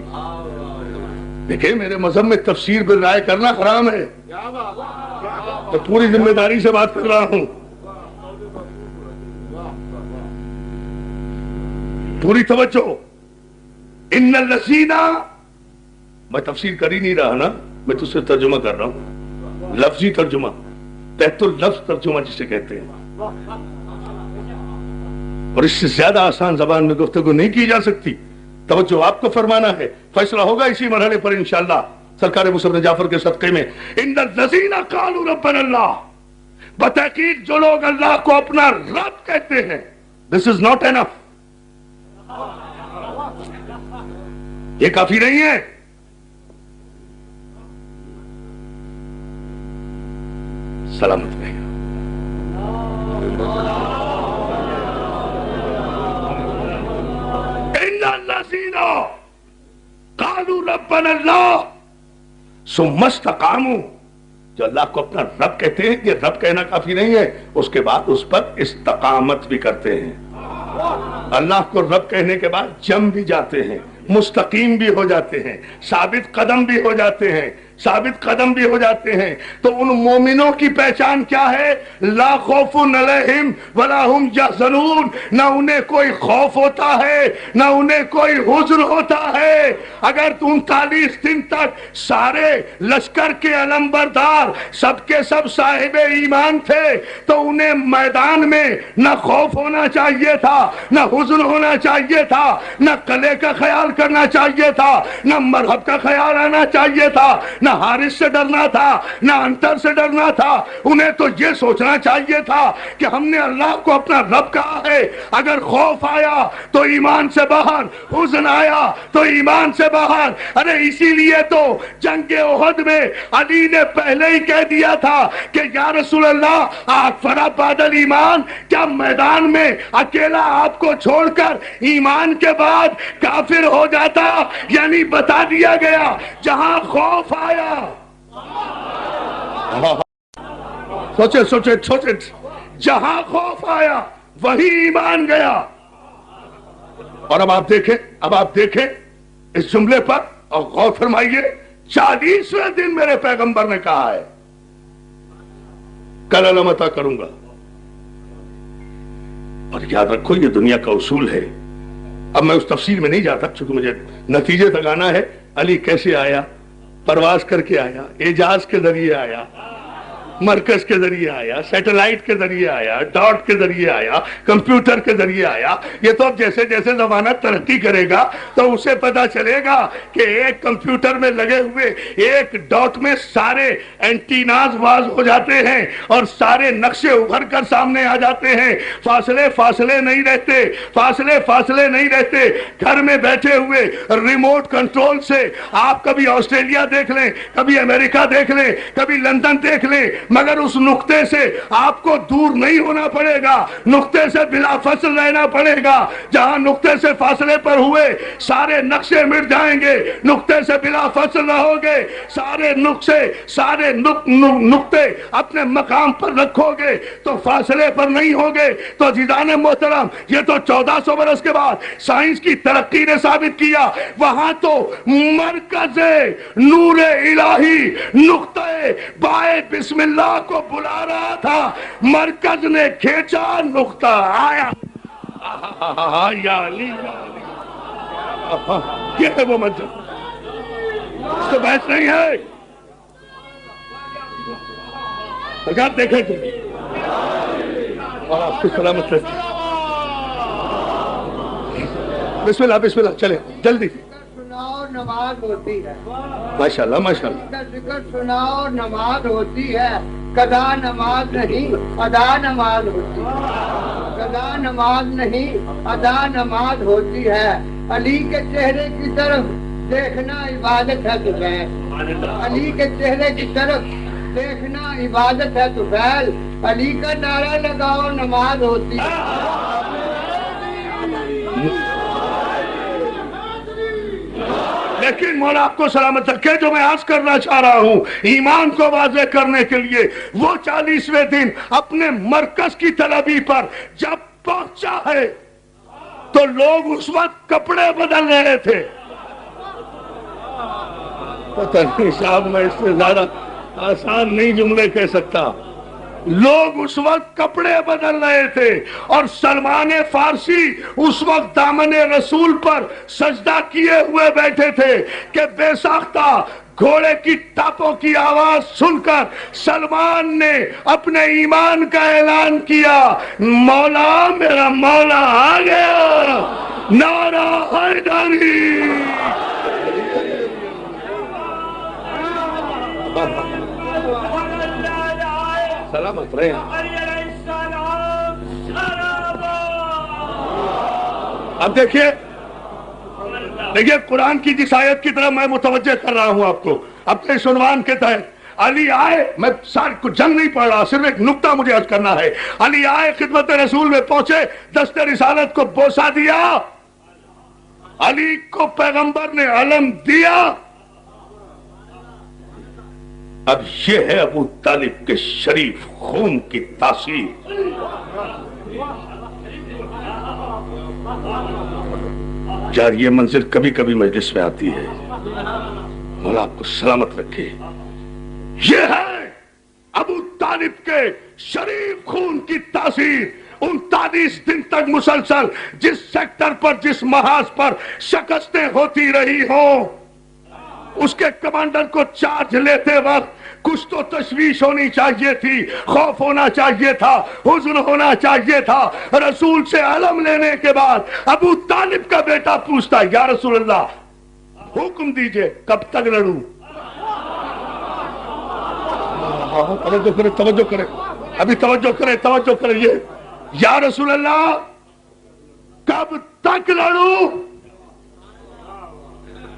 دیکھیں میرے مذہب میں تفسیر بالرائے کرنا حرام ہے. تو پوری ذمہ داری سے بات کر رہا ہوں، پوری توجہ. ان الذین، میں تفسیر کر ہی نہیں رہا نا، میں تجھ سے ترجمہ کر رہا ہوں، لفظی ترجمہ، تحت اللفظ ترجمہ جسے کہتے ہیں. اور اس سے زیادہ آسان زبان میں گفتگو نہیں کی جا سکتی. توجہ آپ کو فرمانا ہے، فیصلہ ہوگا اسی مرحلے پر انشاءاللہ سرکار مصطفیٰ بن جعفر کے صدقے میں. ان الذین قالوا ربنا اللہ، بتحقیق جو لوگ اللہ کو اپنا رب کہتے ہیں. دس از ناٹ انف، یہ کافی نہیں ہے. سلامت رہے. الذین قالوا ربنا اللہ ثم استقاموا، جو اللہ کو اپنا رب کہتے ہیں، یہ رب کہنا کافی نہیں ہے، اس کے بعد اس پر استقامت بھی کرتے ہیں. اللہ کو رب کہنے کے بعد جم بھی جاتے ہیں، مستقیم بھی ہو جاتے ہیں، ثابت قدم بھی ہو جاتے ہیں. ثابت قدم بھی ہو جاتے ہیں. تو ان مومنوں کی پہچان کیا ہے؟ لا خوف علیہم ولا ہم یحزنون. نہ انہیں کوئی خوف ہوتا ہے نہ انہیں کوئی حزن ہوتا ہے. اگر 39 دن تک سارے لشکر کے علمبردار سب کے سب صاحب ایمان تھے تو انہیں میدان میں نہ خوف ہونا چاہیے تھا نہ حزن ہونا چاہیے تھا نہ قلعے کا خیال کرنا چاہیے تھا نہ مرحب کا خیال آنا چاہیے تھا نہ حارث سے ڈرنا تھا نہ انتر سے ڈرنا تھا. انہیں تو یہ سوچنا چاہیے تھا کہ ہم نے اللہ کو اپنا رب کہا ہے. اگر خوف آیا تو ایمان سے باہر, حزن آیا تو ایمان سے باہر. ارے اسی لیے تو جنگ احد میں علی نے پہلے ہی کہہ دیا تھا کہ یا رسول اللہ اکفر بعد الایمان, کیا میدان میں اکیلا آپ کو چھوڑ کر ایمان کے بعد کافر ہو جاتا؟ یعنی بتا دیا گیا جہاں خوف آیا. سوچے جہاں خوف آیا وہی ایمان گیا. اور اب آپ دیکھیں اس جملے پر اور غور فرمائیے. 40ویں دن میرے پیغمبر نے کہا ہے کل علامت کروں گا. اور یاد رکھو یہ دنیا کا اصول ہے. اب میں اس تفصیل میں نہیں جاتا چونکہ مجھے نتیجے تک آنا ہے. علی کیسے آیا؟ پرواز کر کے آیا, اعجاز کے ذریعے آیا, مرکز کے ذریعے آیا, سیٹلائٹ کے ذریعے آیا, ڈاٹ کے ذریعے آیا, کمپیوٹر کے ذریعے آیا. یہ تو اب جیسے جیسے زمانہ ترقی کرے گا تو اسے پتا چلے گا کہ ایک کمپیوٹر میں لگے ہوئے ایک ڈاٹ میں سارے اینٹیناز واز ہو جاتے ہیں اور سارے نقشے ابھر کر سامنے آ جاتے ہیں. فاصلے نہیں رہتے. گھر میں بیٹھے ہوئے ریموٹ کنٹرول سے آپ کبھی آسٹریلیا دیکھ لیں, کبھی امریکہ دیکھ لیں, کبھی لندن دیکھ لیں, مگر اس نقطے سے آپ کو دور نہیں ہونا پڑے گا, نقطے سے بلا فاصل رہنا پڑے گا. جہاں نقطے سے فاصلے پر ہوئے سارے نقشے مٹ جائیں گے, نقطے سے بلا فاصل رہو گے, سارے نقطے اپنے مقام پر رکھو گے تو فاصلے پر نہیں ہوگے. تو عزیزان محترم, یہ تو 1400 برس کے بعد سائنس کی ترقی نے ثابت کیا. وہاں تو مرکز نور الہی نقطے بائے بسم اللہ کو بلا رہا تھا, مرکز نے کھینچا, نقطہ آیا. یا علی, یہ ہے وہ منظر, اس کو بحث نہیں ہے. اگر دیکھیں تو اور آپ کو سلامت رہتے. بسم اللہ چلیں جلدی. سناؤ نماز ہوتی ہے, ماشاءاللہ ذکر سناؤ نماز ہوتی ہے, قضا نماز نہیں ادا نماز ہوتی ہے, قضا نماز نہیں ادا نماز ہوتی ہے. علی کے چہرے کی طرف دیکھنا عبادت ہے تو فیل, علی کے چہرے کی طرف دیکھنا عبادت ہے تو فیل. علی کا نعرہ لگاؤ نماز ہوتی ہے. لیکن مولا آپ کو سلامت رکھے, جو میں عرض کرنا چاہ رہا ہوں ایمان کو واضح کرنے کے لیے, وہ 40ویں دن اپنے مرکز کی طلبی پر جب پہنچا ہے تو لوگ اس وقت کپڑے بدل رہے تھے. پتہ نہیں صاحب, میں اس سے زیادہ آسان نہیں جملے کہہ سکتا. لوگ اس وقت کپڑے بدل رہے تھے اور سلمان فارسی اس وقت دامن رسول پر سجدہ کیے ہوئے بیٹھے تھے کہ بے ساختہ گھوڑے کی ٹاپوں کی آواز سن کر سلمان نے اپنے ایمان کا اعلان کیا, مولا میرا مولا آ گیا, نعرہ حیدری. سلامت رہے. اب دیکھیے قرآن کی جس آیت کی طرف میں متوجہ کر رہا ہوں آپ کو اپنے عنوان کے تحت. علی آئے, میں ساری کو جنگ نہیں پڑھ رہا, صرف ایک نقطہ مجھے عرض کرنا ہے. علی آئے, خدمت رسول میں پہنچے, دست رسالت کو بوسہ دیا, علی کو پیغمبر نے علم دیا. اب یہ ہے ابو طالب کے شریف خون کی تاثیر. یار یہ منظر کبھی کبھی مجلس میں آتی ہے, مولا آپ کو سلامت رکھے. یہ ہے ابو طالب کے شریف خون کی تاثیر. 39 دن تک مسلسل جس سیکٹر پر جس محاذ پر شکستیں ہوتی رہی ہوں، اس کے کمانڈر کو چارج لیتے وقت کچھ تو تشویش ہونی چاہیے تھی، خوف ہونا چاہیے تھا، حزن ہونا چاہیے تھا. رسول سے علم لینے کے بعد ابو طالب کا بیٹا پوچھتا یا رسول اللہ حکم دیجئے کب تک لڑوں. توجہ کرے ابھی توجہ کرے یہ یا رسول اللہ کب تک لڑوں.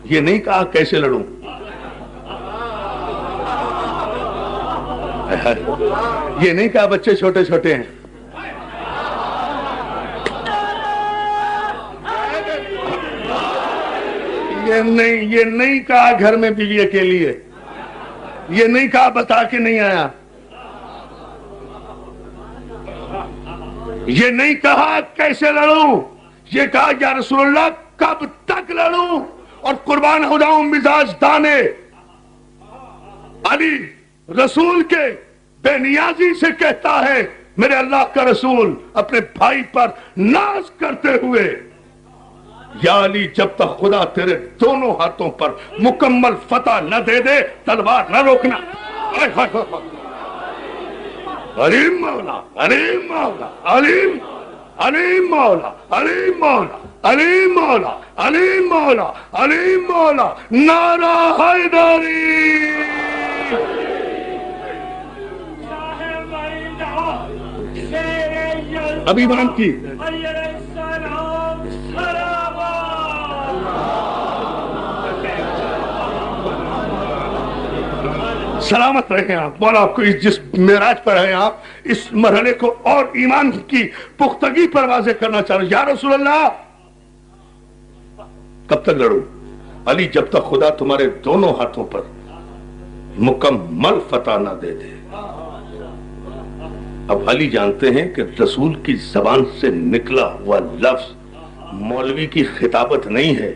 یہ نہیں کہا کیسے لڑوں. یہ نہیں کہا بچے چھوٹے چھوٹے ہیں. یہ نہیں کہا گھر میں بیوی اکیلی ہے. یہ نہیں کہا بتا کے نہیں آیا. یہ نہیں کہا کیسے لڑوں. یہ کہا یا رسول اللہ کب تک لڑوں. اور قربان ہو جاؤں مزاج دانے علی رسول کے بے نیازی سے کہتا ہے میرے اللہ کا رسول اپنے بھائی پر ناز کرتے ہوئے یا علی جب تک خدا تیرے دونوں ہاتھوں پر مکمل فتح نہ دے دے تلوار نہ روکنا. علیم مولا علیم مولا علیم علیم مولا علیم مولا علیم مولا علیم مولا علیم مولا نعرہ حیدری. ابھی بان کی سلامت رہے آپ. مولا آپ کو جس معراج پر ہیں آپ اس مرحلے کو اور ایمان کی پختگی پر واضح کرنا چاہ رہے. یا رسول اللہ کب تک لڑوں. علی جب تک خدا تمہارے دونوں ہاتھوں پر مکمل فتح نہ دے دے. اب علی جانتے ہیں کہ رسول کی زبان سے نکلا ہوا لفظ مولوی کی خطابت نہیں ہے،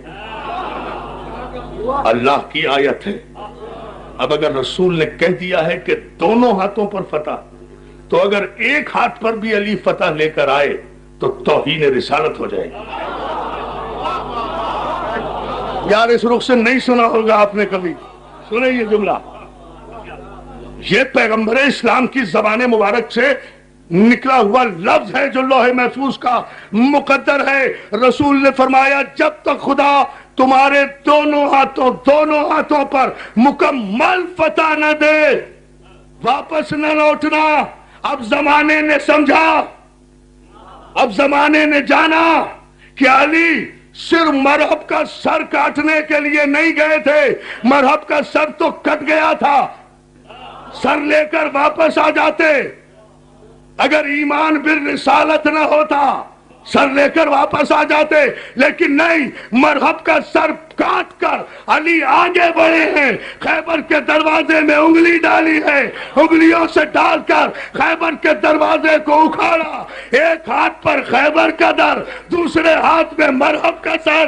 اللہ کی آیت ہے. اب اگر رسول نے کہہ دیا ہے کہ دونوں ہاتھوں پر فتح، تو اگر ایک ہاتھ پر بھی علی فتح لے کر آئے تو توہین رسالت ہو جائے گی. یار اس رخ سے نہیں سنا ہوگا آپ نے کبھی. سنے یہ جملہ، یہ پیغمبر اسلام کی زبان مبارک سے نکلا ہوا لفظ ہے جو لوح محفوظ کا مقدر ہے. رسول نے فرمایا جب تک خدا تمہارے دونوں ہاتھوں پر مکمل فتح نہ دے واپس نہ لوٹنا. اب زمانے نے سمجھا، اب زمانے نے جانا کہ علی صرف مرحب کا سر کاٹنے کے لیے نہیں گئے تھے. مرحب کا سر تو کٹ گیا تھا، سر لے کر واپس آ جاتے. اگر ایمان بالرسالت نہ ہوتا سر لے کر واپس آ جاتے، لیکن نہیں، مرحب کا سر کاٹ کر علی آگے بڑھے ہیں. خیبر کے دروازے میں انگلی ڈالی ہے، انگلیوں سے ڈال کر خیبر کے دروازے کو اکھاڑا. ایک ہاتھ پر خیبر کا در، دوسرے ہاتھ میں مرحب کا سر.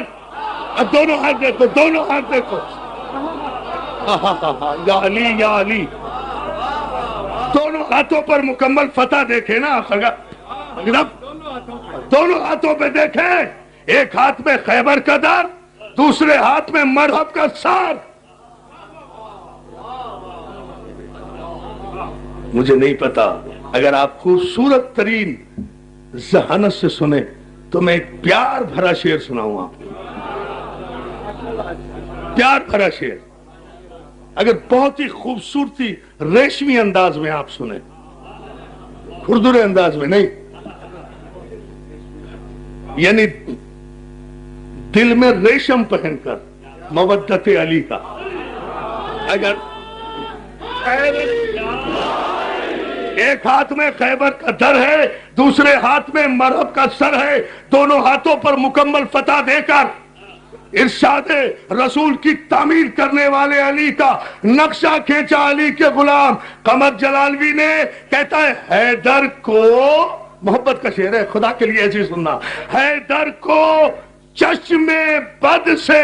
اب دونوں ہاتھ دیکھو، دونوں ہاتھ دیکھو. یا علی یا علی. دونوں ہاتھوں پر مکمل فتح دیکھے نا. دونوں ہاتھوں پہ دیکھیں، ایک ہاتھ میں خیبر کا در، دوسرے ہاتھ میں مرحب کا سار. مجھے نہیں پتا، اگر آپ خوبصورت ترین ذہانت سے سنیں تو میں ایک پیار بھرا شعر سناؤں آپ کو. پیار بھرا شعر اگر بہت ہی خوبصورتی ریشمی انداز میں آپ سنیں، کھردرے انداز میں نہیں، یعنی دل میں ریشم پہن کر مودت علی کا. اگر ایک ہاتھ میں خیبر کا در ہے، دوسرے ہاتھ میں مرحب کا سر ہے، دونوں ہاتھوں پر مکمل فتح دے کر ارشاد رسول کی تعمیر کرنے والے علی کا نقشہ کھینچا. علی کے غلام قمر جلالوی نے کہتا ہے حیدر کو، محبت کا شعر ہے، خدا کے لیے ایسی سننا. حیدر کو چشم بد سے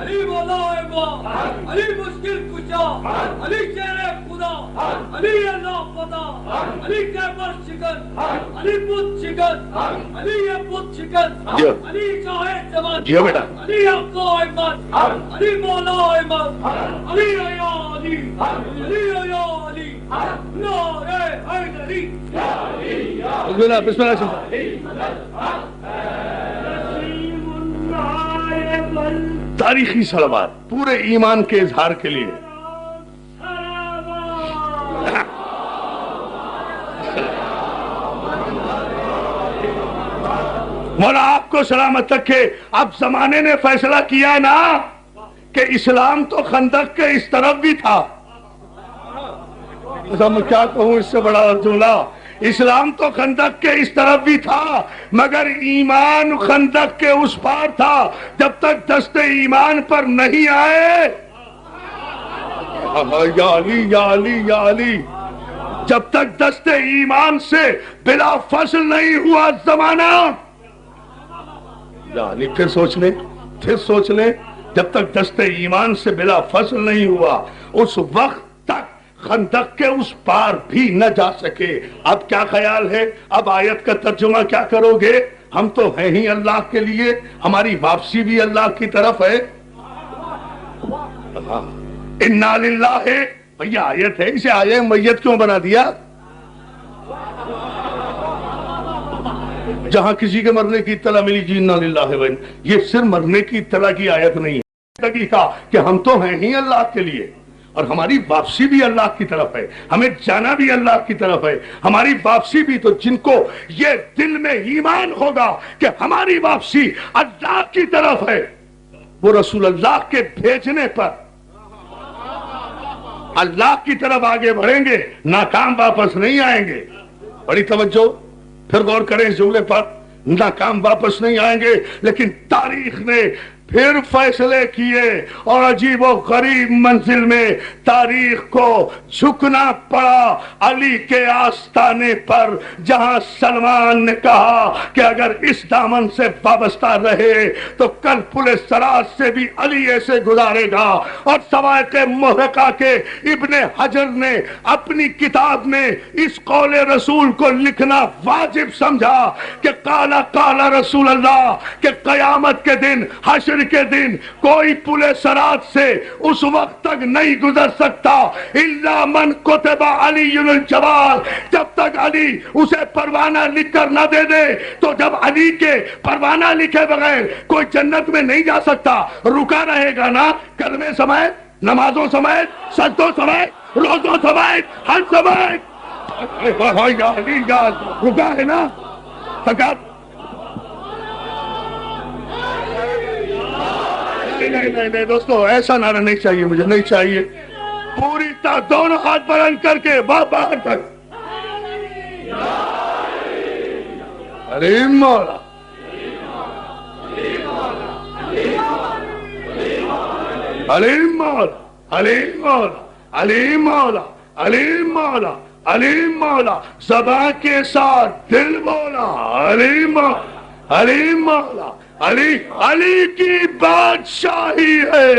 علی مولا امام، علی مشکل کشا، علی شیر خدا، علی اللہ پتا، علی کیبر شکن، علی بت شکن، علی بت شکن، علی چاہے جوان، جی بیٹا، علی افضا احمد، علی مولا احمد، علی یا علی، علی یا علی، نعرہ حیدری، بسم اللہ بسم اللہ تاریخی صلوات پورے ایمان کے اظہار کے لیے. مولا آپ کو سلامت رکھے. اب زمانے نے فیصلہ کیا نا کہ اسلام تو خندق کے اس طرف بھی تھا. میں کیا کہوں اس سے بڑا جملہ. اسلام تو خندق کے اس طرف بھی تھا مگر ایمان خندق کے اس پار تھا. جب تک دست ایمان پر نہیں آئے یا علی یا علی یا علی، جب تک دست ایمان سے بلا فصل نہیں ہوا زمانہ. یا علی پھر سوچ لیں جب تک دست ایمان سے بلا فصل نہیں ہوا اس وقت تک خندق کے اس پار بھی نہ جا سکے. اب کیا خیال ہے؟ اب آیت کا ترجمہ کیا کرو گے؟ ہم تو ہیں ہی اللہ کے لیے، ہماری واپسی بھی اللہ کی طرف ہے. انا للہ ہے بھیا آیت ہے، اسے آیت میت کیوں بنا دیا؟ جہاں کسی کے مرنے کی اطلاع ملی جی انا للہ ہے. یہ صرف مرنے کی اطلاع کی آیت نہیں ہے کہ ہم تو ہیں ہی اللہ کے لیے اور ہماری واپسی بھی اللہ کی طرف ہے، ہمیں جانا بھی اللہ کی طرف ہے. ہماری واپسی بھی تو جن کو یہ دل میں ایمان ہوگا کہ ہماری واپسی اللہ کی طرف ہے وہ رسول اللہ کے بھیجنے پر اللہ کی طرف آگے بڑھیں گے، ناکام واپس نہیں آئیں گے. بڑی توجہ، پھر غور کریں اس جملے پر. ناکام واپس نہیں آئیں گے لیکن تاریخ نے پھر فیصلے کیے اور عجیب و غریب منزل میں تاریخ کو جھکنا پڑا علی کے آستانے پر، جہاں سلمان نے کہا کہ اگر اس دامن سے وابستہ رہے تو کل پل صراط سے بھی علی ایسے گزارے گا. اور سوائق محرقہ کے ابن حجر نے اپنی کتاب میں اس قول رسول کو لکھنا واجب سمجھا کہ قالا قالا رسول اللہ، کہ قیامت کے دن حشر کے دن کوئی پل صراط سے اس وقت تک نہیں گزر سکتا الا من کتب علی الجواد، جب تک علی اسے پروانہ لکھ کر نہ دے دے. تو جب علی کے پروانہ لکھے بغیر کوئی جنت میں نہیں جا سکتا. رکا رہے گا نا کلمے سمیت، نمازوں سمیت، سجدوں سمیت، روزوں سمیت، ہر سمیت. رکا ہے نا سکات. نہیں دوستو، ایسا نعرہ نہیں چاہیے، مجھے نہیں چاہیے. پوری دونوں ہاتھ بلند کر کے باہر تک علی مولا، علی مولا، علی مولا، علی مولا، علی مولا، علی مولا. زبان کے ساتھ دل بولا علی مولا، علی مولا. علی علی کی بادشاہی ہے.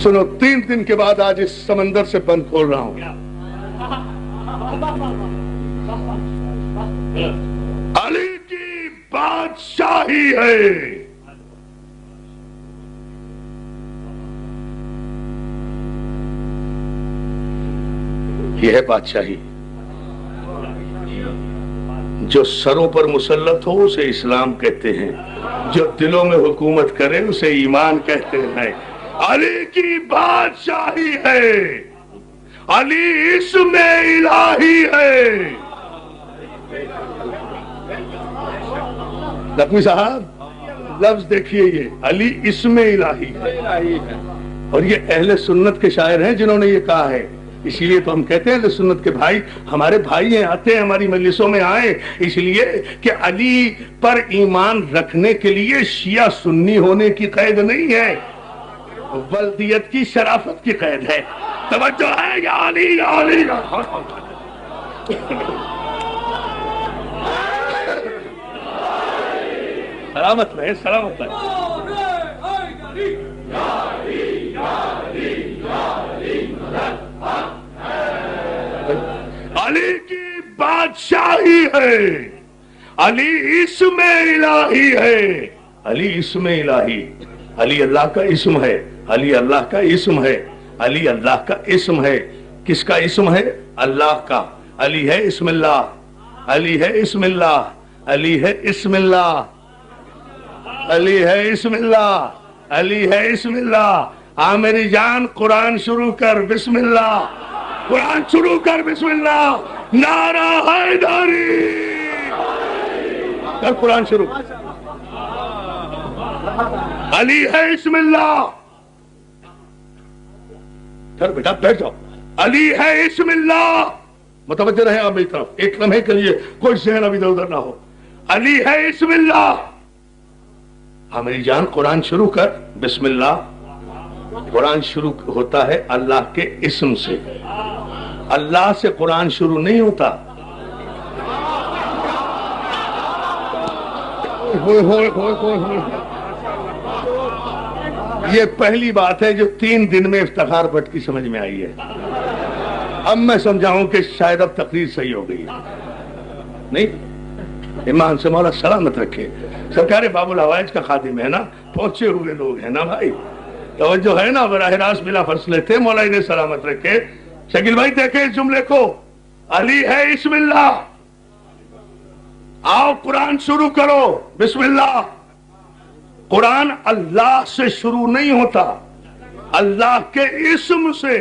سنو، 3 دن کے بعد آج اس سمندر سے بند کھول رہا ہوں. علی کی بادشاہی ہے. یہ ہے بادشاہی. جو سروں پر مسلط ہو اسے اسلام کہتے ہیں، جو دلوں میں حکومت کرے اسے ایمان کہتے ہیں. علی کی بادشاہی ہے. علی اسم الہی ہے. لکھمی صاحب لفظ دیکھیے، یہ علی اسم الہی ہے. اور یہ اہل سنت کے شاعر ہیں جنہوں نے یہ کہا ہے. اسی لیے تو ہم کہتے ہیں اہل سنت کے بھائی ہمارے بھائی ہیں، آتے ہیں ہماری مجلسوں میں آئیں، اس لیے کہ علی پر ایمان رکھنے کے لیے شیعہ سنی ہونے کی قید نہیں ہے، ولدیت کی شرافت کی قید ہے. توجہ ہے یا علی یا علی. سلامت رہے، سلامت رہے. علی کی بادشاہی ہے، علی اسم الہی ہے. علی اسم الہی، علی اللہ کا اسم ہے، علی اللہ کا اسم ہے، علی اللہ کا اسم ہے. کس کا اسم ہے؟ اللہ کا. علی ہے اسم اللہ، علی ہے اسم اللہ، علی ہے اسم اللہ، علی ہے اسم اللہ، علی ہے اسم اللہ. میری جان قرآن شروع کر، بسم اللہ. قرآن شروع کر، بسم اللہ. نعرہ حیدری کر، قرآن شروع. علی ہے اسم اللہ. چل بیٹا بیٹھ جاؤ. علی ہے اسم اللہ. متوجہ رہے آپ میری طرف، ایک لمحے کے لیے کوئی ذہن ابھی ادھر ادھر نہ ہو. علی ہے اسم اللہ. میری جان قرآن شروع کر، بسم اللہ. قرآن شروع ہوتا ہے اللہ کے اسم سے، اللہ سے قرآن شروع نہیں ہوتا. یہ پہلی بات ہے جو 3 دن میں افتخار بٹ کی سمجھ میں آئی ہے. اب میں سمجھاؤں کہ شاید اب تقریر صحیح ہو گئی نہیں. ایمان سے مولا سلامت رکھے. سرکار باب الحوائج کا خادم ہے نا، پہنچے ہوئے لوگ ہیں نا بھائی، توجہ ہے نا. براہ راست بلا فاصلے تھے. مولا انہیں سلامت رکھے. شکیل بھائی دیکھیں اس جملے کو. علی ہے اسم اللہ. آؤ قرآن شروع کرو، بسم اللہ. قرآن اللہ سے شروع نہیں ہوتا، اللہ کے اسم سے.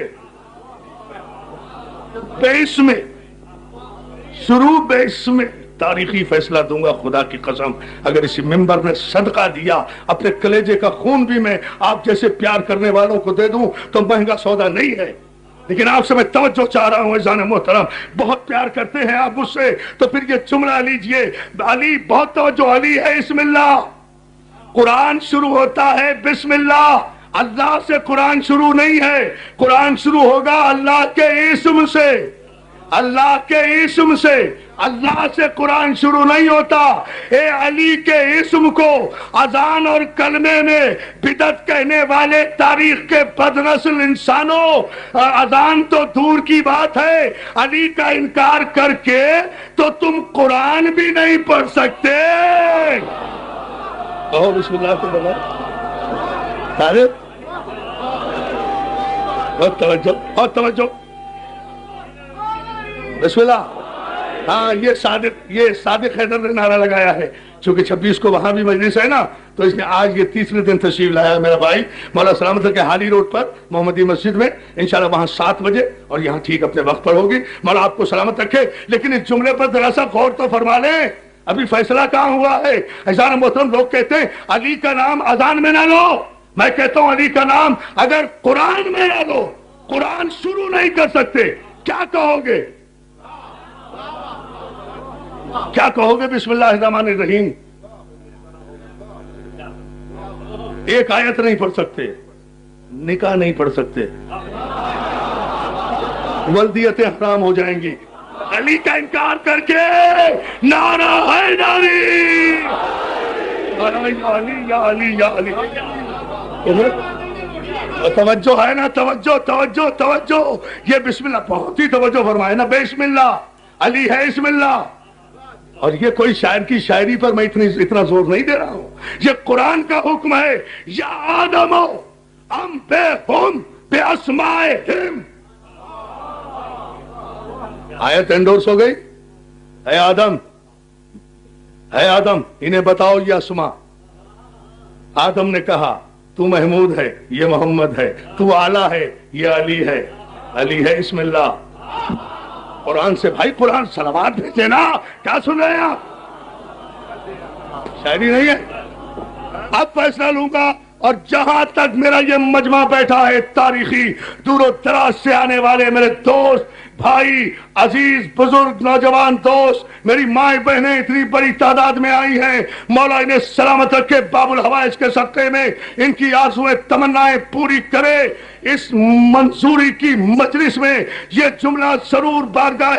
بے اسم شروع، بے اسم. تاریخی فیصلہ دوں گا خدا کی قسم، اگر اسی ممبر نے صدقہ دیا، اپنے کلیجے کا خون بھی میں آپ جیسے پیار کرنے والوں کو دے دوں تو مہنگا سودا نہیں ہے. لیکن آپ سے میں توجہ چاہ رہا ہوں عزیزان محترم، بہت پیار کرتے ہیں آپ مجھ سے، تو پھر یہ جملہ لیجئے. علی، بہت توجہ. علی ہے اسم اللہ. قرآن شروع ہوتا ہے بسم اللہ. اللہ سے قرآن شروع نہیں ہے، قرآن شروع ہوگا اللہ کے اسم سے، اللہ کے اسم سے. اللہ سے قرآن شروع نہیں ہوتا. اے علی کے اسم کو اذان اور کلمے میں بدعت کہنے والے تاریخ کے بدنسل انسانوں، اذان تو دور کی بات ہے، علی کا انکار کر کے تو تم قرآن بھی نہیں پڑھ سکتے. کہو بسم اللہ کے بغیر. بہت توجہ، بہت توجہ. بسم اللہ. ہاں، یہ صادق حیدر نے نعرہ لگایا ہے. چونکہ 26 کو وہاں بھی مجلس ہے نا، تو اس نے آج یہ 3رے دن تشریف لایا ہے میرا بھائی مولا سلامت کے حالی روڈ پر محمدی مسجد میں. انشاءاللہ وہاں 7 بجے اور یہاں ٹھیک اپنے وقت پر ہوگی. مولا آپ کو سلامت رکھے. لیکن اس جملے پر ذرا سا غور تو فرما لیں، ابھی فیصلہ کہاں ہوا ہے. عزیزان محترم، لوگ کہتے ہیں علی کا نام اذان میں نہ لو. میں کہتا ہوں علی کا نام اگر قرآن میں نہ لو، قرآن شروع نہیں کر سکتے. کیا کہو گے؟ کیا کہو گے؟ بسم اللہ الرحمن الرحیم. ایک آیت نہیں پڑھ سکتے، نکاح نہیں پڑھ سکتے، ولدیتیں حرام ہو جائیں گی. علی کا انکار کر کے نعرہ حیدری، یا علی یا علی یا علی. توجہ ہے نا؟ توجہ توجہ توجہ. یہ بسم اللہ بہت ہی توجہ فرمائے نا. بسم اللہ. علی ہے اسم اللہ. اور یہ کوئی شاعر کی شاعری پر میں اتنا زور نہیں دے رہا ہوں. یہ قرآن کا حکم ہے. یا آدم انبئہم باسمائہم. آیت انڈورس ہو گئی. اے آدم، اے آدم، انہیں بتاؤ یہ اسماء. آدم نے کہا تو محمود ہے، یہ محمد ہے. تو اعلیٰ ہے، یہ علی ہے. علی ہے اسم اللہ. قرآن سے بھائی، قرآن صلوات بھیجے نا. کیا سن رہے ہیں آپ؟ شاعری نہیں ہے. اب فیصلہ لوں گا. اور جہاں تک میرا یہ مجمع بیٹھا ہے تاریخی، دور و دراز سے آنے والے میرے دوست، بھائی، عزیز، بزرگ، نوجوان دوست، میری مائیں بہنیں اتنی بڑی تعداد میں آئی ہیں. مولا انہیں سلامت رکھے. باب الحوائج کے صدقے میں ان کی آرزویں تمنائیں پوری کرے. اس منظوری کی مجلس میں یہ جملہ ضرور بارگاہ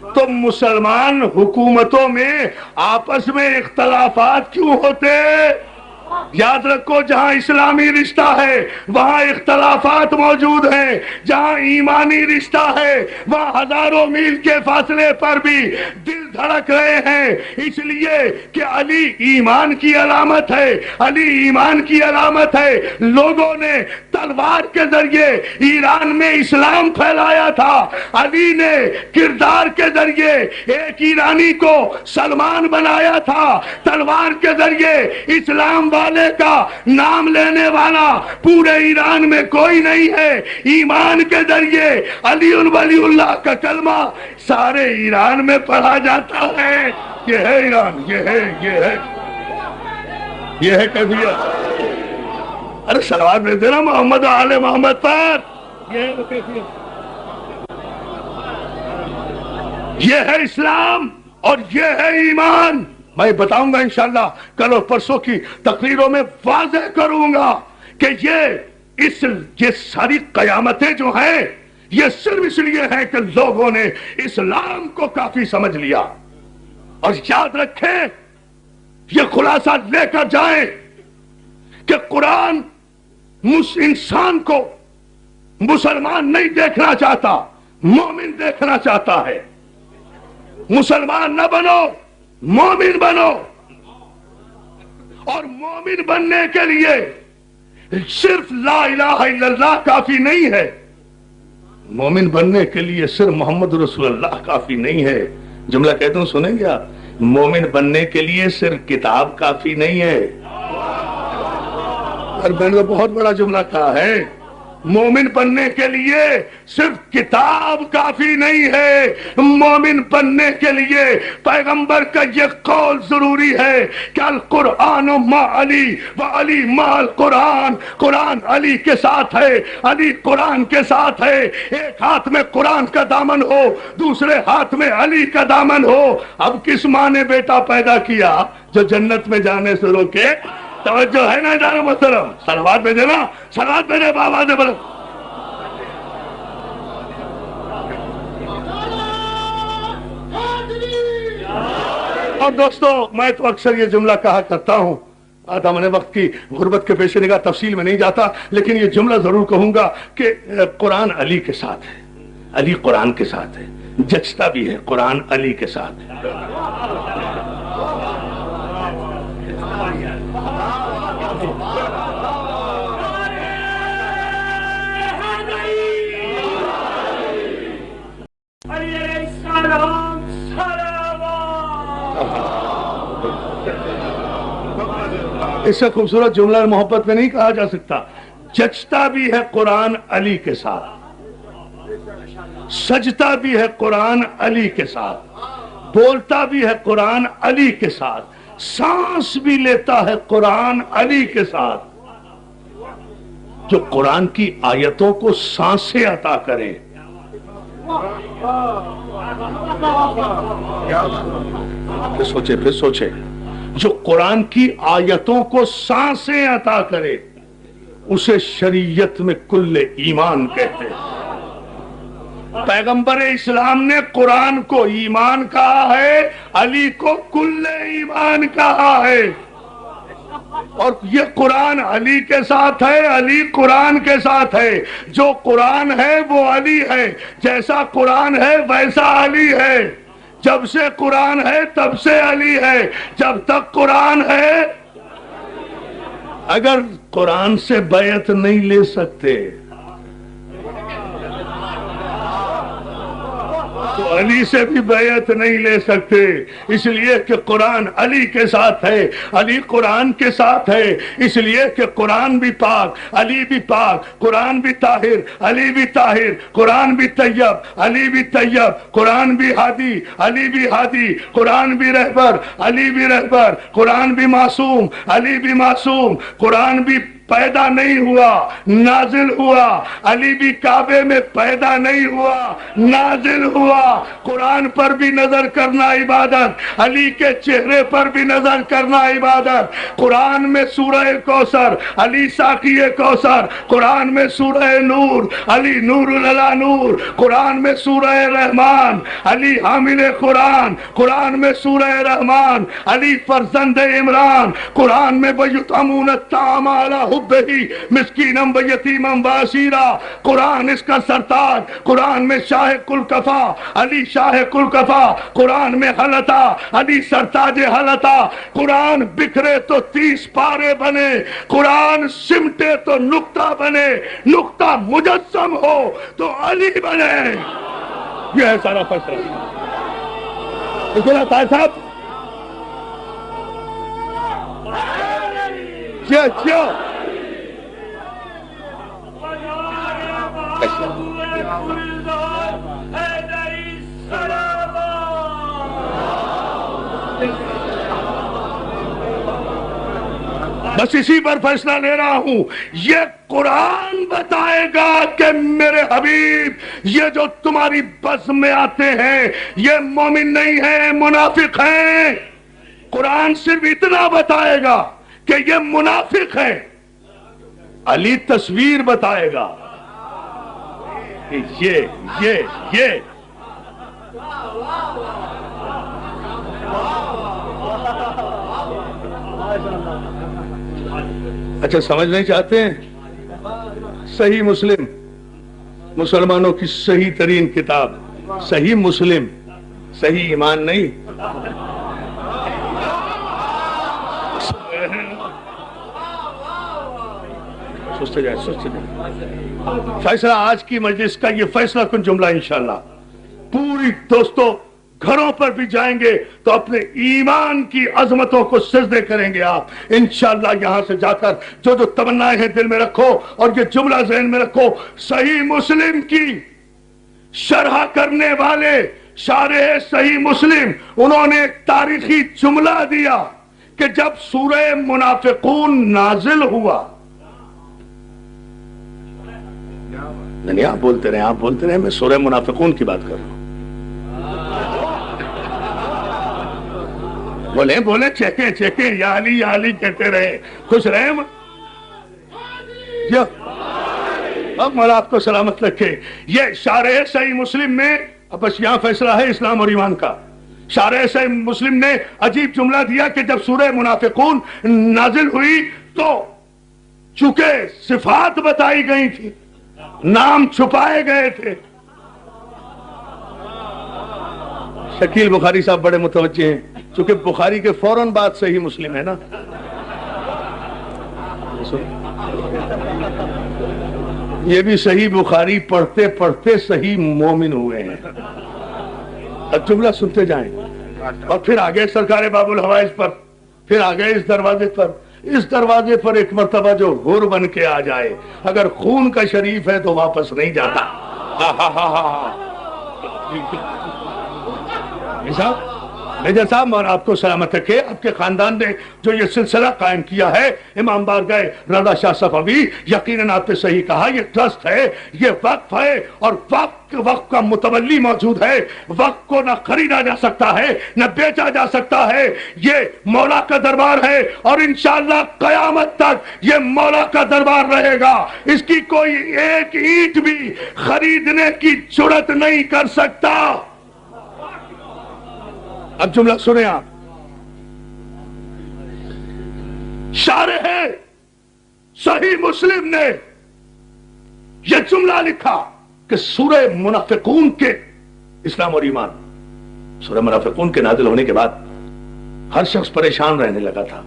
تو مسلمان حکومتوں میں آپس میں اختلافات کیوں ہوتے؟ یاد رکھو جہاں اسلامی رشتہ ہے وہاں اختلافات موجود ہیں، جہاں ایمانی رشتہ ہے وہاں ہزاروں میل کے فاصلے پر بھی دل دھڑک رہے ہیں، اس لیے کہ علی ایمان کی علامت ہے، علی ایمان کی علامت ہے۔ لوگوں نے تلوار کے ذریعے ایران میں اسلام پھیلایا تھا، علی نے کردار کے ذریعے ایک ایرانی کو سلمان بنایا تھا، تلوار کے ذریعے اسلام والے کا نام لینے والا پورے ایران میں کوئی نہیں ہے، ایمان کے ذریعے علی ولی اللہ کا کلمہ سارے ایران میں پڑھا جاتا ہے۔ یہ ہے ایران، یہ ہے کیفیت۔ ارے صلوات بھیجتے نا محمد و آل محمد پر، یہ ہے وہ کیفیت، یہ ہے اسلام اور یہ ہے ایمان۔ میں بتاؤں گا انشاءاللہ کل اور پرسوں کی تقریروں میں واضح کروں گا کہ یہ ساری قیامتیں جو ہیں یہ صرف اس لیے ہیں کہ لوگوں نے اسلام کو کافی سمجھ لیا۔ اور یاد رکھیں، یہ خلاصہ لے کر جائیں کہ قرآن انسان کو مسلمان نہیں دیکھنا چاہتا، مومن دیکھنا چاہتا ہے۔ مسلمان نہ بنو، مومن بنو، اور مومن بننے کے لیے صرف لا الہ الا اللہ کافی نہیں ہے، مومن بننے کے لیے صرف محمد رسول اللہ کافی نہیں ہے۔ جملہ کہتا ہوں سنیں گے آپ، مومن بننے کے لیے صرف کتاب کافی نہیں ہے۔ اور میں نے بہت بڑا جملہ کہا ہے، مومن بننے کے لیے صرف کتاب کافی نہیں ہے، مومن بننے کے لیے پیغمبر کا یہ قول ضروری ہے کہ القرآن مع علی و علی مع القرآن، قرآن علی کے ساتھ ہے، علی قرآن کے ساتھ ہے۔ ایک ہاتھ میں قرآن کا دامن ہو، دوسرے ہاتھ میں علی کا دامن ہو۔ اب کس ماں نے بیٹا پیدا کیا جو جنت میں جانے سے روکے؟ توجہ ہے نا جانا محترم؟ صلوات بھیجے نا، صلوات بھیجے بابا دے بلد۔ اور دوستو، میں تو اکثر یہ جملہ کہا کرتا ہوں، آدھا من وقت کی غربت کے پیش نگاہ تفصیل میں نہیں جاتا، لیکن یہ جملہ ضرور کہوں گا کہ قرآن علی کے ساتھ ہے، علی قرآن کے ساتھ ہے، جچتا بھی ہے، قرآن علی کے ساتھ ہے۔ اس سے خوبصورت جملہ محبت میں نہیں کہا جا سکتا۔ جچتا بھی ہے قرآن علی کے ساتھ، سجتا بھی ہے قرآن علی کے ساتھ، بولتا بھی ہے قرآن علی کے ساتھ، سانس بھی لیتا ہے قرآن علی کے ساتھ۔ جو قرآن کی آیتوں کو سانسیں عطا کرے، پھر سوچے جو قرآن کی آیتوں کو سانسیں عطا کرے اسے شریعت میں کل ایمان کہتے ہیں۔ پیغمبر اسلام نے قرآن کو ایمان کہا ہے، علی کو کل ایمان کہا ہے۔ اور یہ قرآن علی کے ساتھ ہے، علی قرآن کے ساتھ ہے۔ جو قرآن ہے وہ علی ہے، جیسا قرآن ہے ویسا علی ہے۔ جب سے قرآن ہے تب سے علی ہے، جب تک قرآن ہے۔ اگر قرآن سے بیعت نہیں لے سکتے تو علی سے بھی بیعت نہیں لے سکتے، اس لیے کہ قرآن علی کے ساتھ ہے، علی قرآن کے ساتھ ہے، اس لیے کہ قرآن بھی پاک، علی بھی پاک، قرآن بھی طاہر، علی بھی طاہر، قرآن بھی طیب، علی بھی طیب، قرآن بھی ہادی، علی بھی ہادی، قرآن بھی رہبر، علی بھی رہبر، قرآن بھی معصوم، علی بھی معصوم، قرآن بھی پیدا نہیں ہوا نازل ہوا, علی بھی کعبے میں پیدا نہیں ہوا نازل ہوا. قرآن پر بھی نظر کرنا عبادت, علی کے چہرے پر بھی نظر کرنا عبادت. قرآن میں سورہ کوثر علی ساقی کوثر, قرآن میں سورہ نور علی نور علی نور, قرآن میں سورہ رحمان علی حامل قرآن, قرآن میں سورہ رحمان علی فرزند عمران, قرآن میں وَيُطْعِمُونَ الطَّعَامَ عَلَىٰ حُبِّهِ مِسْكِینًا وَیتیمًا وَاسِیرًا. قرآن اس کا سرتاج, قرآن میں شاہ کلکفا علی شاہ کلکفا, قرآن میں حلطہ علی سرتاج حلطہ. قرآن بکھرے تو 30 پارے بنے, قرآن سمٹے تو نقطہ بنے, نقطہ مجسم ہو تو علی بنے. یہ ہے سارا فیصلہ. دیکھو طاہر صاحب, کیا بس اسی پر فیصلہ لے رہا ہوں. یہ قرآن بتائے گا کہ میرے حبیب یہ جو تمہاری بس میں آتے ہیں یہ مومن نہیں ہیں, منافق ہیں. قرآن صرف اتنا بتائے گا کہ یہ منافق ہے. علی تصویر بتائے گا کہ یہ اچھا سمجھ نہیں چاہتے ہیں؟ صحیح مسلم, مسلمانوں کی صحیح ترین کتاب, صحیح مسلم, صحیح ایمان نہیں. سوچتے جائے. فیصلہ آج کی مجلس کا یہ فیصلہ کن جملہ انشاءاللہ پوری دوستوں گھروں پر بھی جائیں گے تو اپنے ایمان کی عظمتوں کو سجدے کریں گے آپ انشاءاللہ. یہاں سے جا کر جو جو تمنائیں ہیں دل میں رکھو اور یہ جملہ ذہن میں رکھو. صحیح مسلم کی شرح کرنے والے شارح صحیح مسلم انہوں نے ایک تاریخی جملہ دیا کہ جب سورہ منافقون نازل ہوا, نہیں آپ بولتے رہے میں سورہ منافقون کی بات کر رہا ہوں. بولیں چیکیں یا علی کہتے رہے, خوش رہے. اب مولا آپ کو سلامت رکھے. یہ شارح صحیح مسلم میں, اب بس یہاں فیصلہ ہے اسلام اور ایمان کا. شارح صحیح مسلم نے عجیب جملہ دیا کہ جب سورہ منافقون نازل ہوئی تو چونکہ صفات بتائی گئی تھی, نام چھپائے گئے تھے. شکیل بخاری صاحب بڑے متوجہ ہیں چونکہ بخاری کے فوراً بعد صحیح مسلم ہے نا. یہ بھی صحیح بخاری پڑھتے پڑھتے صحیح مومن ہوئے ہیں. اب جملہ سنتے جائیں اور پھر آگے سرکار باب الحوائج پر, پھر آگے اس دروازے پر ایک مرتبہ جو حور بن کے آ جائے, اگر خون کا شریف ہے تو واپس نہیں جاتا. میجر صاحب اور آپ کو سلامت رکھے. آپ کے خاندان نے جو یہ سلسلہ قائم کیا ہے امام بارگاہ رضا شاہ صفوی, یقیناً آپ نے صحیح کہا, یہ ٹرسٹ ہے, یہ وقف ہے اور وقف کا متولی موجود ہے. وقف کو نہ خریدا جا سکتا ہے نہ بیچا جا سکتا ہے. یہ مولا کا دربار ہے اور انشاءاللہ قیامت تک یہ مولا کا دربار رہے گا. اس کی کوئی ایک اینٹ بھی خریدنے کی جرات نہیں کر سکتا. اب جملہ سنیں آپ. شارح صحیح مسلم نے یہ جملہ لکھا کہ سورہ منافقون کے اسلام اور ایمان, سورہ منافقون کے نازل ہونے کے بعد ہر شخص پریشان رہنے لگا تھا.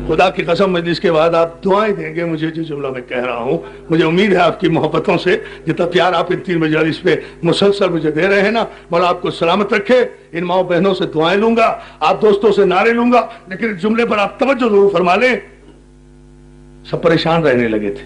خدا کی قسم مجلس کے بعد آپ دعائیں دیں گے مجھے جو جملہ میں کہہ رہا ہوں. مجھے امید ہے آپ کی محبتوں سے, جتنا پیار آپ ان 3 مجالس پہ مسلسل مجھے دے رہے ہیں نا, مولا آپ کو سلامت رکھے. ان ماؤں بہنوں سے دعائیں لوں گا, آپ دوستوں سے نعرے لوں گا, لیکن اس جملے پر آپ توجہ ضرور فرما لیں. سب پریشان رہنے لگے تھے.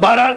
12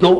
2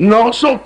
900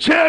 6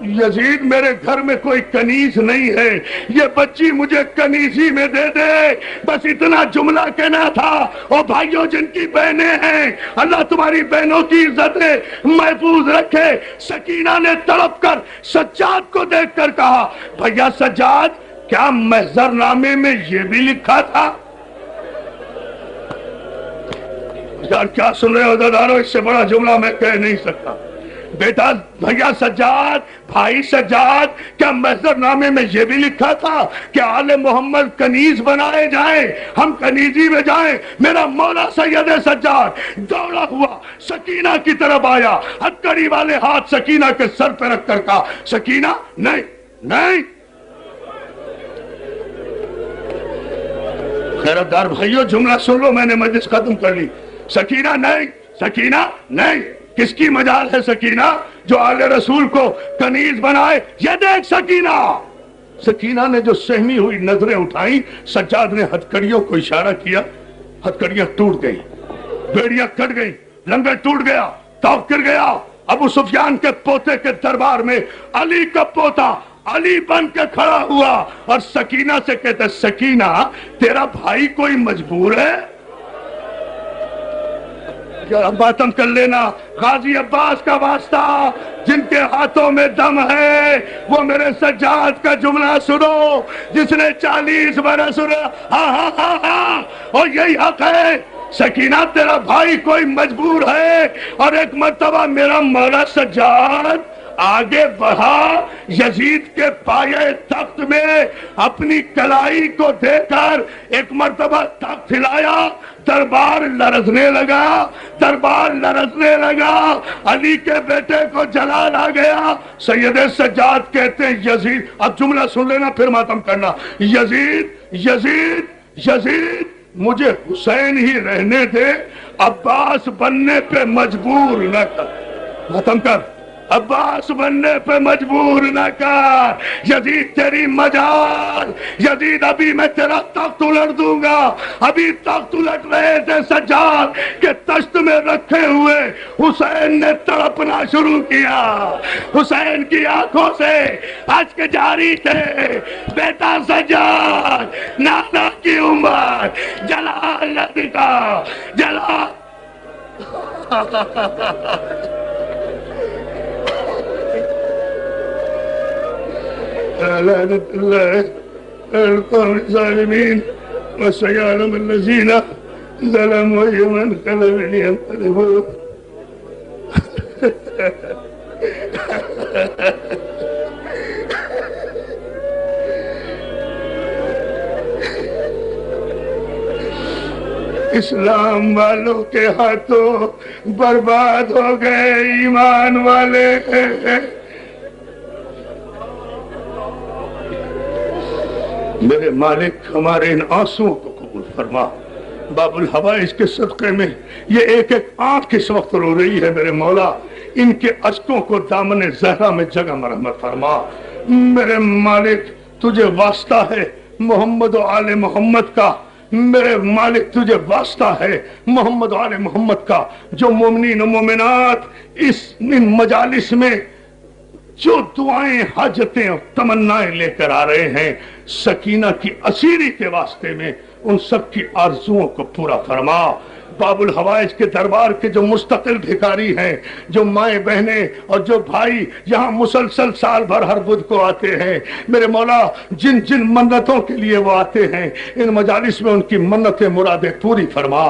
یزید میرے گھر میں کوئی کنیز نہیں ہے، یہ بچی مجھے کنیزی میں دے دے، بس اتنا جملہ کہنا تھا۔ اور بھائیوں جن کی بہنیں ہیں، اللہ تمہاری بہنوں کی عزتیں محفوظ رکھے۔ سکینہ نے تڑپ کر سجاد کو دیکھ کر کہا، بھیا سجاد کیا محضر نامے میں یہ بھی لکھا تھا؟ یار کیا سن رہے ہو دادارو، اس سے بڑا جملہ میں کہہ نہیں سکتا۔ بیٹا بھیا سجاد، بھائی سجاد، کیا محضر نامے میں یہ بھی لکھا تھا کہ آل محمد کنیز بنائے جائیں، ہم کنیزی میں جائیں؟ میرا مولا سید سجاد دوڑا ہوا سکینہ کی طرف آیا، ہتھکڑی والے ہاتھ سکینہ کے سر پہ رکھ کر کہا، سکینہ نہیں نہیں۔ خیرتدار بھائیو جملہ سن لو، میں نے مجلس ختم کر لی۔ سکینہ نہیں، سکینہ نہیں۔ کس کی مجال ہے سکینہ جو آل رسول کو کنیز بنائے؟ یہ دیکھ سکینہ۔ سکینہ نے جو سہمی ہوئی نظریں اٹھائیں، سجاد نے ہتھکڑیوں کو اشارہ کیا، ہتھکڑیاں ٹوٹ گئیں، بیڑیاں کٹ گئیں، لنگر ٹوٹ گیا، تاؤ گر گیا۔ ابو سفیان کے پوتے کے دربار میں علی کا پوتا علی بن کے کھڑا ہوا اور سکینہ سے کہتا، سکینہ تیرا بھائی کوئی مجبور ہے؟ ماتم کر لینا، غازی عباس کا واسطہ، جن کے ہاتھوں میں دم ہے وہ میرے سجاد کا جملہ سنو، جس نے 40 برس ہاں ہاں ہاں ہاں، اور یہی حق ہے۔ سکینہ تیرا بھائی کوئی مجبور ہے۔ اور ایک مرتبہ میرا مولا سجاد آگے بڑھا، یزید کے پائے تخت میں اپنی کلائی کو دے کر ایک مرتبہ تخت ہلایا، دربار لرزنے لگا، دربار لرزنے لگا، علی کے بیٹے کو جلال آ گیا۔ سید سجاد کہتے ہیں یزید، اب جملہ سن لینا پھر ماتم کرنا، یزید یزید یزید مجھے حسین ہی رہنے دے، عباس بننے پہ مجبور نہ کر۔ ماتم کر، عباس بننے پہ مجبور نہ کر۔ یزید تیری مجال، یزید ابھی میں تیرا تخت الٹ دوں گا۔ ابھی تخت الٹ رہے تھے سجاد کہ تشت میں رکھے ہوئے حسین نے تڑپنا شروع کیا، حسین کی آنکھوں سے اشک جاری تھے۔ بیٹا سجاد، نانا کی عمر، جلال نہ دکھا، جلال لعنت اللہ القوم الظالمین وسيعلم الذين ظلموا أي منقلب ينقلبون۔ اسلام والوں کے ہاتھوں برباد ہو گئے ایمان والے۔ میرے مالک ہمارے ان آنسوؤں کو قبول فرما۔ باب الحوائج کے صدقے میں یہ ایک ایک آنکھ اس وقت رو رہی ہے، میرے مولا ان کے اشکوں کو دامن زہرا میں جگہ مرحمت فرما۔ میرے مالک تجھے واسطہ ہے محمد و آل محمد کا، میرے مالک تجھے واسطہ ہے محمد و آل محمد کا، جو مومنین و مومنات ان مجالس میں جو دعائیں حاجتیں اور تمنائیں لے کر آ رہے ہیں، سکینہ کی اسیری کے واسطے میں ان سب کی آرزوؤں کو پورا فرما۔ باب الحوائج کے دربار کے جو مستقل بھکاری ہیں، جو مائیں بہنیں اور جو بھائی یہاں مسلسل سال بھر ہر بدھ کو آتے ہیں، میرے مولا جن جن منتوں کے لیے وہ آتے ہیں، ان مجالس میں ان کی منتیں مرادیں پوری فرما۔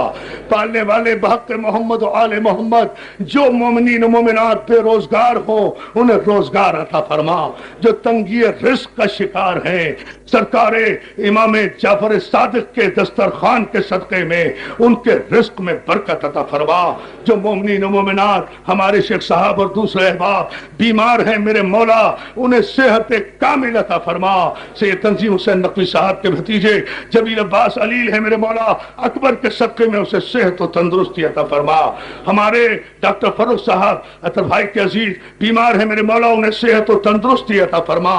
پالنے والے بحق محمد و آل محمد جو مومنین و مومنات بے روزگار ہوں انہیں روزگار عطا فرما، جو تنگی رزق کا شکار ہیں سرکار امام جعفر صادق کے دسترخوان کے صدقے میں ان کے رزق میں برکت عطا فرما، جو مومنین و مومنات ہمارے شیخ صاحب اور دوسرے احباب بیمار ہیں میرے مولا انہیں صحت کامل عطا فرما۔ سید تنظیم حسین نقوی صاحب کے بھتیجے جمیل عباس علیل ہیں میرے مولا، اکبر کے صدقے میں اسے صحت و تندرستی عطا فرما۔ ہمارے ڈاکٹر فروخ صاحب اطہر بھائی کے عزیز بیمار ہیں میرے مولا، انہیں صحت و تندرستی عطا فرما۔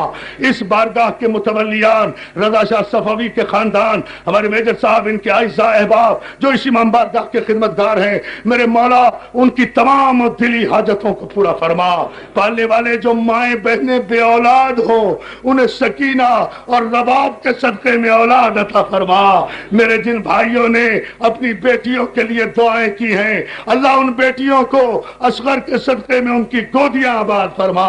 اس بارگاہ کے متولیات خاندان, رضا شاہ صفوی کے خاندان, ہمارے میجر صاحب, ان کے اعزاء احباب جو اس امام بارگاہ کے خدمتگار ہیں, میرے مولا ان کی تمام دلی حاجتوں کو پورا فرما. پالنے والے جو مائیں بہنیں بے اولاد ہوں انہیں سکینہ اور رباب کے صدقے میں اولاد عطا فرما. میرے جن بھائیوں نے اپنی بیٹیوں کے لیے دعائیں کی ہیں, اللہ ان بیٹیوں کو اصغر کے صدقے میں ان کی گودیاں آباد فرما.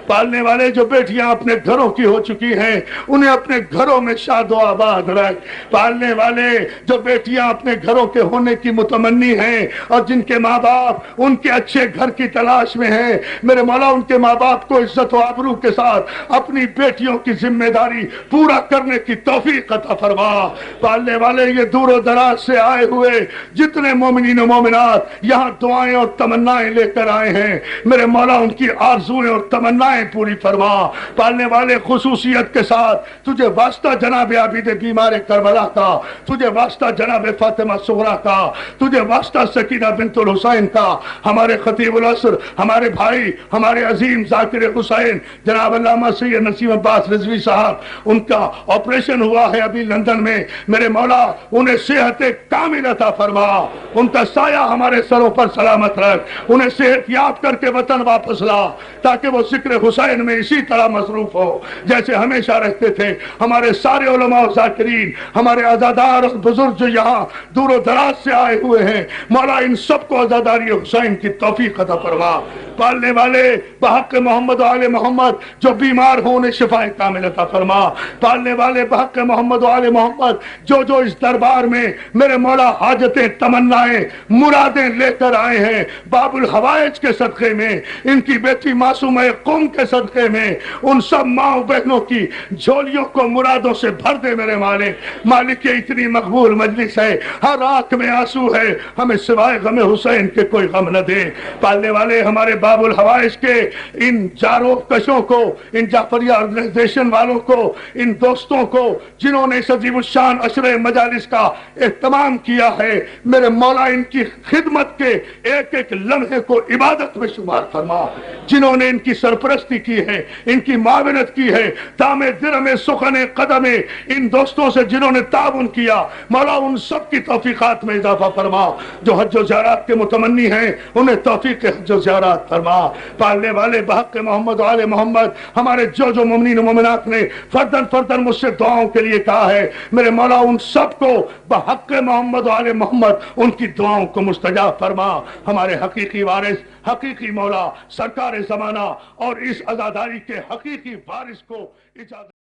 پالنے والے جو بیٹیاں اپنے گھروں کی ہو چکی ہیں انہیں اپنے گھروں میں شاد و آباد رکھ. پالنے والے جو بیٹیاں اپنے گھروں کے ہونے کی متمنی ہیں اور جن کے ماں باپ ان کے اچھے گھر کی تلاش میں ہیں, میرے مولا ان کے ماں باپ کو عزت و آبرو کے ساتھ اپنی بیٹیوں کی ذمہ داری پورا کرنے کی توفیق عطا فرما. پالنے والے یہ دور و دراز سے آئے ہوئے جتنے مومنین و مومنات یہاں دعائیں اور تمنائیں لے کر آئے ہیں, میرے مولا ان کی آرزویں اور تمنائیں پوری فرما. پالنے والے خصوصیت کے ساتھ تجھے واسطہ جناب عابد بیمار کربلا کا, تجھے واسطہ جناب فاطمہ صغرا کا, تجھے واسطہ سکینہ بنت الحسین کا, ہمارے خطیب العصر, ہمارے بھائی, ہمارے عظیم ذاکر حسین جناب علامہ سید نسیم عباس رضوی صاحب, ان کا آپریشن ہوا ہے ابھی لندن میں, میرے مولا انہیں صحت کامل عطا فرما. ان کا سایہ ہمارے سروں پر سلامت رکھ, انہیں صحت یاب کر کے وطن واپس لا تاکہ وہ ذکر حسین میں اسی طرح مصروف ہو جیسے ہمیشہ رہتے تھے. ہمارے سارے علماء و ذاکرین, ہمارے عزادار اور بزرگ جو یہاں دور و دراز سے آئے ہوئے ہیں, مولا ان سب کو عزاداری حسین کی توفیق عطا فرما. پالنے والے بحق محمد و آل محمد جو بیمار ہوں انہیں شفا کامل عطا فرما. پالنے والے بحق محمد و آل محمد جو اس دربار میں میرے مولا حاجتیں, تمنائیں, مرادیں لے کر آئے ہیں, باب الحوائج کے صدقے میں, ان کی بیٹی معصومہ قوم کے صدقے میں, ان سب ماں بہنوں کی جھولیوں کو مرادوں سے بھر دے میرے مالک. مالک یہ اتنی مقبول مجلس ہے, ہر آنکھ میں آنسو ہے, ہمیں سوائے غم حسین کے کوئی غم نہ دے. پالنے والے ہمارے باب الحوائج کے ان جارو کشوں کو, ان جعفریہ آرگنائزیشن والوں کو, ان دوستوں کو جنہوں نے عظیم الشان عشرہ مجالس کا اہتمام کیا ہے, میرے مولا ان کی خدمت کے ایک ایک لمحے کو عبادت میں شمار فرما. جنہوں نے ان کی سرپرستی کی ہے, ان کی معاونت کی ہے, دام درم سخن قدم ان دوستوں سے جنہوں نے تعاون کیا, مولا ان سب کی توفیقات میں اضافہ فرما. جو حج و زیارات کے متمنی ہیں انہیں توفیق حج و زیارات فرما. پالنے والے بحق محمد و آل محمد ہمارے جو مومنین و مومنات نے فردن فردن مجھ سے دعاؤں کے لیے کہا ہے, میرے مولا ان سب کو بحق محمد و آل محمد ان کی دعاؤں کو مستجاب فرما. ہمارے حقیقی وارث, حقیقی مولا, سرکار زمانہ اور اس عزاداری کے حقیقی وارث کو اجازت